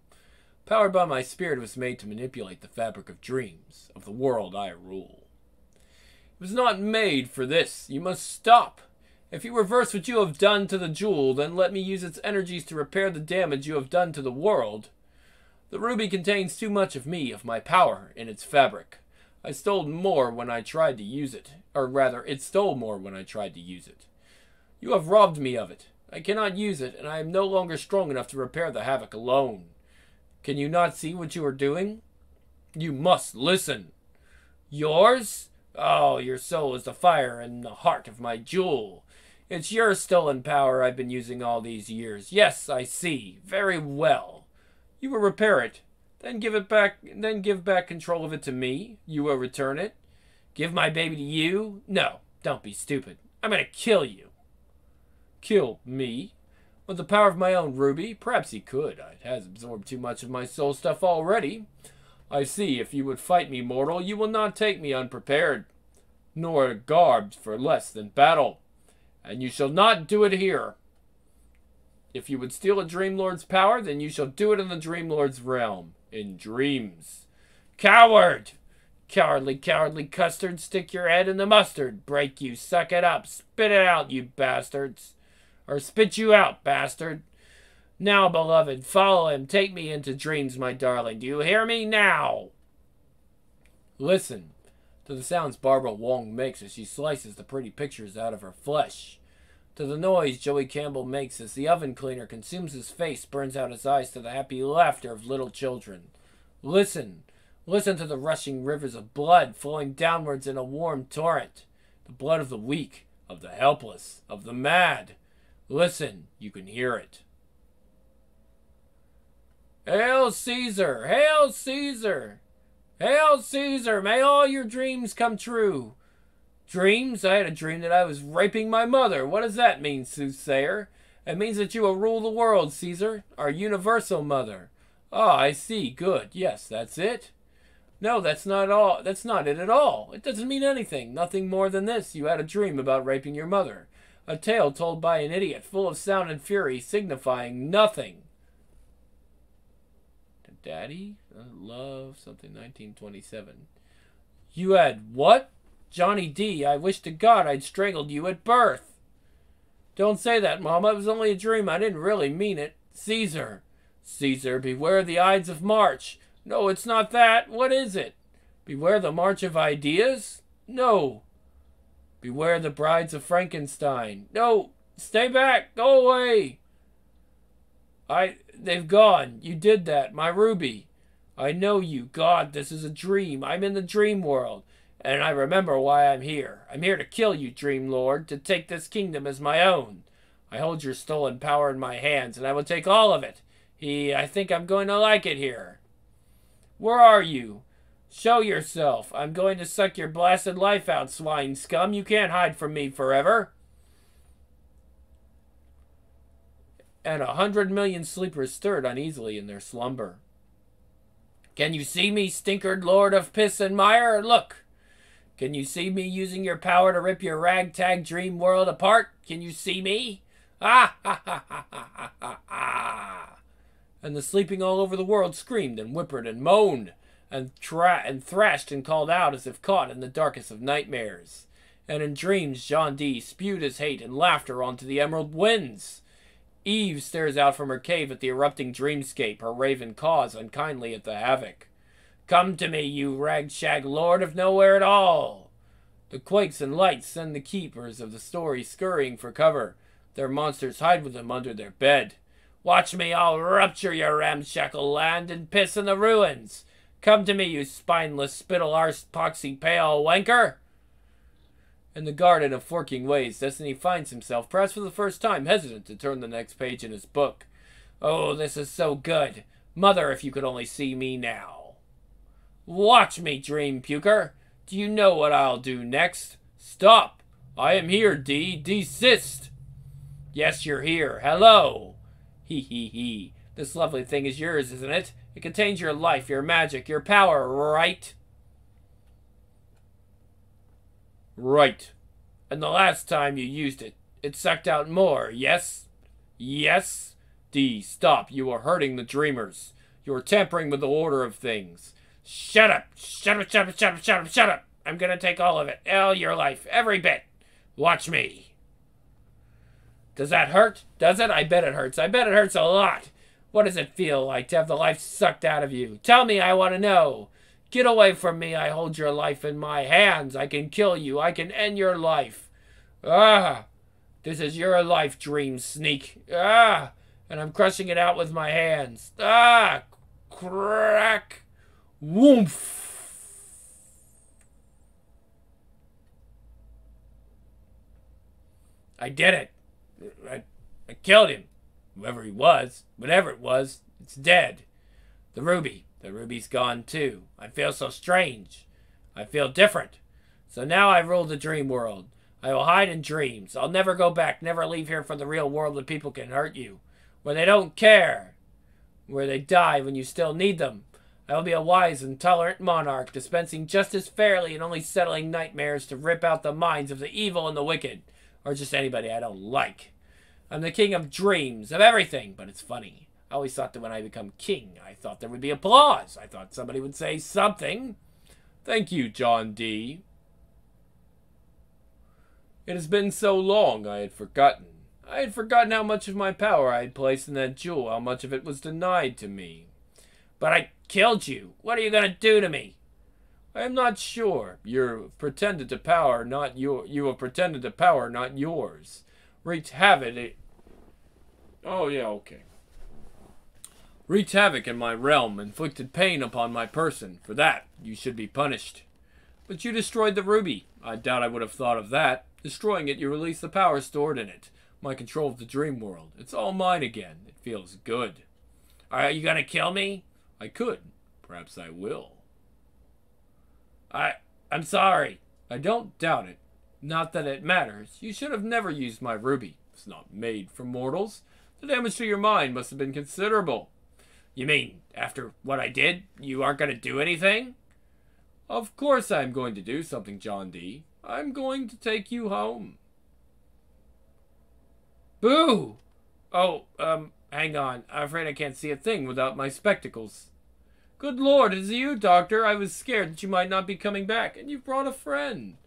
Powered by my spirit, it was made to manipulate the fabric of dreams, of the world I rule. It was not made for this. You must stop. If you reverse what you have done to the jewel, then let me use its energies to repair the damage you have done to the world. The ruby contains too much of me, of my power, in its fabric. I stole more when I tried to use it. Or rather, it stole more when I tried to use it. You have robbed me of it. I cannot use it, and I am no longer strong enough to repair the havoc alone. Can you not see what you are doing? You must listen. Yours? Oh, your soul is the fire in the heart of my jewel. It's your stolen power I've been using all these years. Yes, I see. Very well. You will repair it. Then give it back. Then give back control of it to me. You will return it. Give my baby to you? No, don't be stupid. I'm going to kill you. Kill me? With the power of my own ruby? Perhaps he could. It has absorbed too much of my soul stuff already. I see. If you would fight me, mortal, you will not take me unprepared, nor garbed for less than battle. And you shall not do it here. If you would steal a Dream Lord's power, then you shall do it in the Dream Lord's realm. In dreams. Coward! Cowardly, cowardly custard, stick your head in the mustard. Break you, suck it up, spit it out, you bastards. Or spit you out, bastard. Now, beloved, follow him. Take me into dreams, my darling. Do you hear me now? Listen to the sounds Barbara Wong makes as she slices the pretty pictures out of her flesh. To the noise Joey Campbell makes as the oven cleaner consumes his face, burns out his eyes to the happy laughter of little children. Listen. Listen to the rushing rivers of blood flowing downwards in a warm torrent. The blood of the weak, of the helpless, of the mad. Listen, you can hear it. Hail Caesar! Hail Caesar! Hail Caesar! May all your dreams come true. Dreams? I had a dream that I was raping my mother. What does that mean, soothsayer? It means that you will rule the world, Caesar, our universal mother. Ah, I see. Good. Yes, that's it. No, that's not all. That's not it at all. It doesn't mean anything. Nothing more than this. You had a dream about raping your mother. A tale told by an idiot, full of sound and fury, signifying nothing. Daddy? Love something 1927. You had what? Johnny D, I wish to God I'd strangled you at birth. Don't say that, Mama. It was only a dream. I didn't really mean it. Caesar. Caesar, beware the Ides of March. No, it's not that. What is it? Beware the March of Ideas? No. Beware the Brides of Frankenstein. No. Stay back. Go away. They've gone. You did that. My Ruby. I know you. God, this is a dream. I'm in the dream world. And I remember why I'm here. I'm here to kill you, Dream Lord, to take this kingdom as my own. I hold your stolen power in my hands, and I will take all of it. I think I'm going to like it here. Where are you? Show yourself. I'm going to suck your blasted life out, swine scum. You can't hide from me forever. And 100 million sleepers stirred uneasily in their slumber. Can you see me, stinkered lord of piss and mire? Look. Can you see me using your power to rip your ragtag dream world apart? Can you see me? Ah, ha, ha, ha, ha, ha, ha. And the sleeping all over the world screamed and whimpered and moaned and thrashed and called out as if caught in the darkest of nightmares. And in dreams, John D. spewed his hate and laughter onto the emerald winds. Eve stares out from her cave at the erupting dreamscape, her raven caws unkindly at the havoc. Come to me, you ragshag lord of nowhere at all. The quakes and lights send the keepers of the story scurrying for cover. Their monsters hide with them under their bed. Watch me, I'll rupture your ramshackle land and piss in the ruins. Come to me, you spineless, spittle-arsed, poxy-pale wanker. In the garden of forking ways, Destiny finds himself, perhaps for the first time, hesitant to turn the next page in his book. Oh, this is so good. Mother, if you could only see me now. Watch me, dream puker. Do you know what I'll do next? Stop. I am here, D. Desist. Yes, you're here. Hello. Hee hee hee. This lovely thing is yours, isn't it? It contains your life, your magic, your power, right? Right. And the last time you used it, it sucked out more, yes? Yes? D, stop. You are hurting the dreamers. You are tampering with the order of things. Shut up. Shut up, shut up, shut up, shut up, shut up. I'm gonna take all of it. All your life. Every bit. Watch me. Does that hurt? Does it? I bet it hurts. I bet it hurts a lot. What does it feel like to have the life sucked out of you? Tell me, I want to know. Get away from me. I hold your life in my hands. I can kill you. I can end your life. Ah, this is your life, dream sneak. Ah, and I'm crushing it out with my hands. Ah, crack. Woomph. I did it. I killed him. Whoever he was, whatever it was, it's dead. The ruby's gone too. I feel so strange. I feel different. So now I rule the dream world. I will hide in dreams. I'll never go back, never leave here for the real world where people can hurt you. Where they don't care. Where they die when you still need them. I will be a wise and tolerant monarch, dispensing justice fairly and only settling nightmares to rip out the minds of the evil and the wicked. Or just anybody I don't like. I'm the king of dreams, of everything, but it's funny. I always thought that when I become king, I thought there would be applause. I thought somebody would say something. Thank you, John D. It has been so long, I had forgotten. I had forgotten how much of my power I had placed in that jewel, how much of it was denied to me. But I killed you. What are you going to do to me? I am not sure. You have pretended to power, not yours. Wreaked havoc. Oh yeah, okay. Wreaked havoc in my realm, inflicted pain upon my person. For that, you should be punished. But you destroyed the ruby. I doubt I would have thought of that. Destroying it, you release the power stored in it. My control of the dream world. It's all mine again. It feels good. Are you gonna kill me? I could. Perhaps I will. I'm sorry. I don't doubt it. Not that it matters. You should have never used my ruby. It's not made for mortals. The damage to your mind must have been considerable. You mean, after what I did, you aren't going to do anything? Of course I'm going to do something, John D. I'm going to take you home. Boo! Oh, hang on. I'm afraid I can't see a thing without my spectacles. Good Lord, is it you, Doctor? I was scared that you might not be coming back, and you've brought a friend.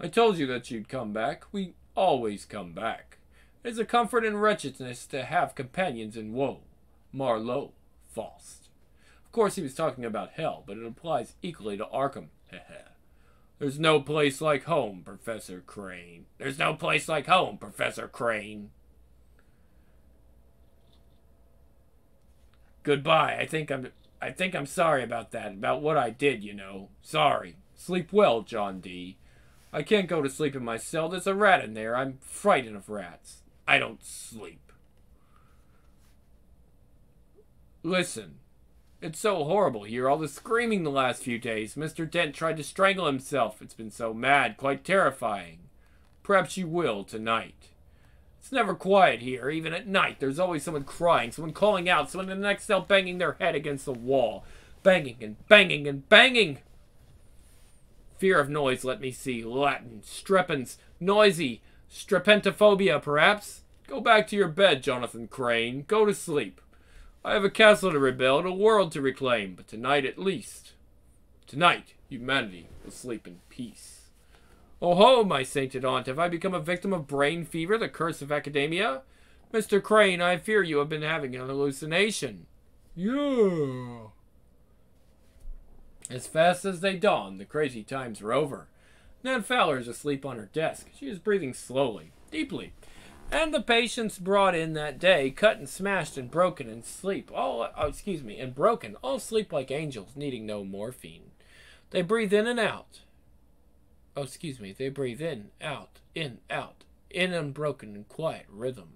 I told you that you'd come back. We always come back. It's a comfort in wretchedness to have companions in woe. Marlowe, Faust. Of course he was talking about hell, but it applies equally to Arkham. There's no place like home, Professor Crane. There's no place like home, Professor Crane. Goodbye. I think I'm sorry about that, about what I did, you know. Sorry. Sleep well, John D. I can't go to sleep in my cell. There's a rat in there. I'm frightened of rats. I don't sleep. Listen. It's so horrible here. All the screaming the last few days. Mr. Dent tried to strangle himself. It's been so mad. Quite terrifying. Perhaps you will tonight. It's never quiet here. Even at night, there's always someone crying, someone calling out, someone in the next cell banging their head against the wall. Banging and banging and banging. Fear of noise, let me see. Latin. Strepens. Noisy. Strepentophobia, perhaps? Go back to your bed, Jonathan Crane. Go to sleep. I have a castle to rebuild, a world to reclaim, but tonight at least. Tonight, humanity will sleep in peace. Oh ho, my sainted aunt, have I become a victim of brain fever, the curse of academia? Mr. Crane, I fear you have been having an hallucination. Yeah. As fast as they dawned, the crazy times were over. Nan Fowler is asleep on her desk. She is breathing slowly, deeply. And the patients brought in that day, cut and smashed and broken and sleep. And broken. All sleep like angels, needing no morphine. They breathe in and out. They breathe in, out, in unbroken and quiet rhythm.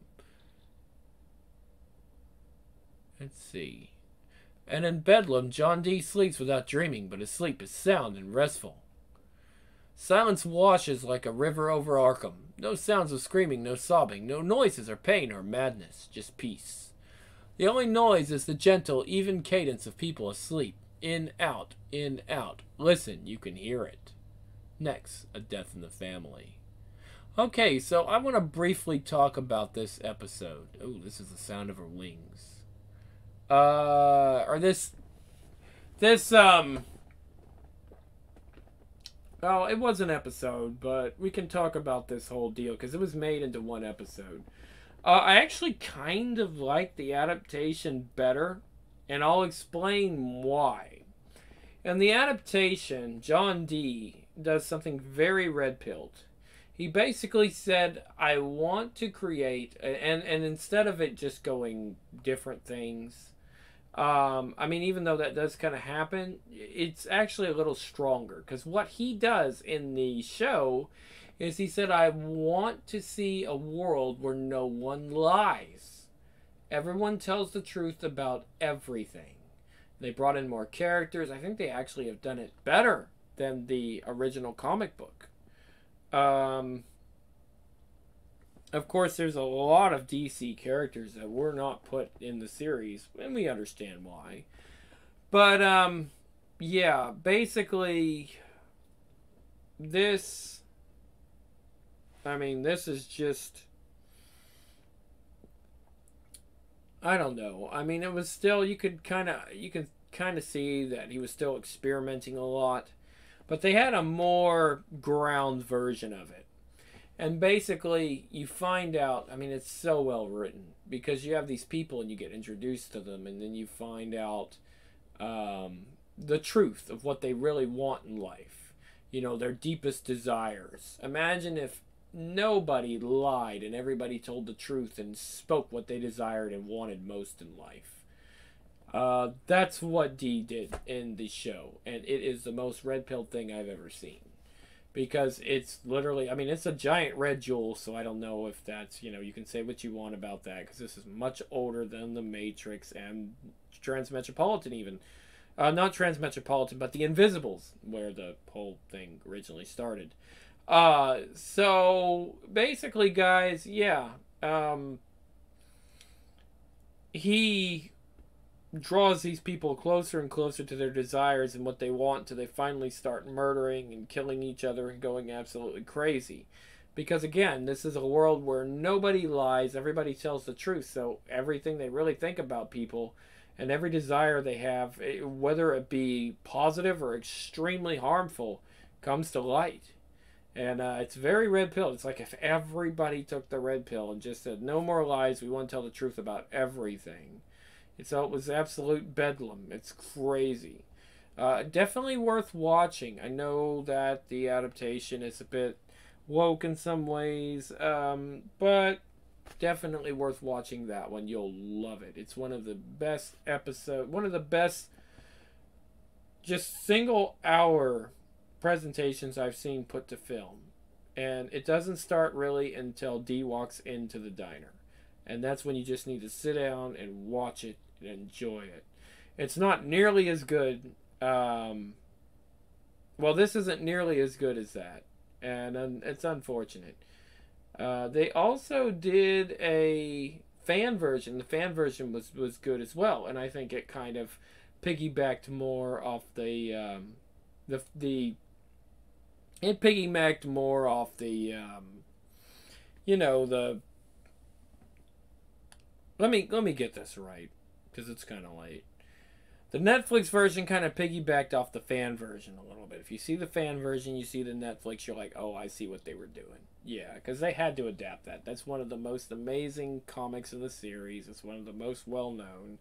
Let's see. And in Bedlam, John D. sleeps without dreaming, but his sleep is sound and restful. Silence washes like a river over Arkham. No sounds of screaming, no sobbing, no noises or pain or madness, just peace. The only noise is the gentle, even cadence of people asleep. In, out, in, out. Listen, you can hear it. Next, a death in the family. Okay, so I want to briefly talk about this episode. Oh, this is the sound of her wings. Well, it was an episode, but we can talk about this whole deal because it was made into one episode. I actually kind of like the adaptation better, and I'll explain why. In the adaptation, John D. does something very red-pilled. He basically said, I want to create, and instead of it just going different things, even though that does kind of happen, it's actually a little stronger. Because what he does in the show is he said, I want to see a world where no one lies. Everyone tells the truth about everything. They brought in more characters. I think they actually have done it better than the original comic book. Of course, there's a lot of DC characters that were not put in the series, and we understand why. But, yeah, basically, this is just, I don't know. I mean, it was still, you can kind of see that he was still experimenting a lot, but they had a more ground version of it. And basically, you find out, it's so well written, because you have these people and you get introduced to them, and then you find out the truth of what they really want in life. You know, their deepest desires. Imagine if nobody lied and everybody told the truth and spoke what they desired and wanted most in life. That's what Dee did in the show, and it is the most red-pilled thing I've ever seen. Because it's literally, it's a giant red jewel, so I don't know if that's, you can say what you want about that, because this is much older than The Matrix and Transmetropolitan even. Not Transmetropolitan, but The Invisibles, where the whole thing originally started. So, basically, guys, yeah. He draws these people closer and closer to their desires and what they want till they finally start murdering and killing each other and going absolutely crazy. Because again, this is a world where nobody lies, everybody tells the truth, so everything they really think about people and every desire they have, whether it be positive or extremely harmful, comes to light. And it's very red pill. It's like if everybody took the red pill and just said, no more lies, we want to tell the truth about everything. And so it was absolute bedlam. It's crazy. Definitely worth watching. I know that the adaptation is a bit woke in some ways, but definitely worth watching that one. You'll love it. It's one of the best one of the best just single hour presentations I've seen put to film. And it doesn't start really until Dee walks into the diner. And that's when you just need to sit down and watch it and enjoy it. It's not nearly as good. Well, this isn't nearly as good as that. And it's unfortunate. They also did a fan version. The fan version was good as well. And I think it kind of piggybacked more off the it piggybacked more off the the let me get this right because it's kind of late. The Netflix version kind of piggybacked off the fan version a little bit. If you see the fan version, you see the Netflix, you're like, oh, I see what they were doing. Yeah, because they had to adapt that. That's one of the most amazing comics in the series. It's one of the most well-known.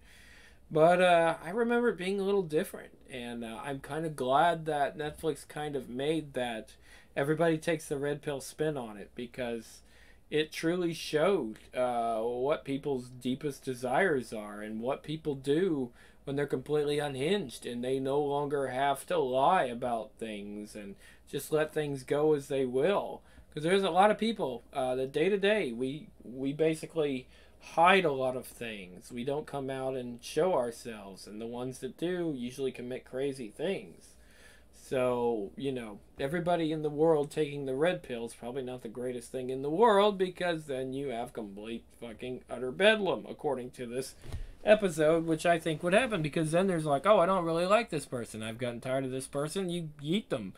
But I remember it being a little different. And I'm kind of glad that Netflix kind of made that everybody takes the red pill spin on it because it truly showed what people's deepest desires are and what people do when they're completely unhinged and they no longer have to lie about things and just let things go as they will. Because there's a lot of people that day to day we basically hide a lot of things. We don't come out and show ourselves, and the ones that do usually commit crazy things. So, everybody in the world taking the red pill is probably not the greatest thing in the world because then you have complete fucking utter bedlam, according to this episode, which I think would happen because then there's like, oh, I don't really like this person. I've gotten tired of this person. You eat them.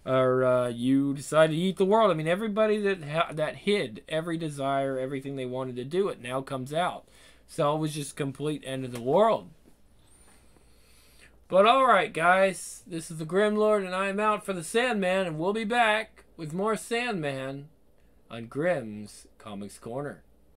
Or you decide to eat the world. I mean, everybody that hid every desire, everything they wanted to do, it now comes out. So it was just complete end of the world. But alright, guys. This is the Grim Lord, and I am out for the Sandman, and we'll be back with more Sandman on Grimm's Comics Corner.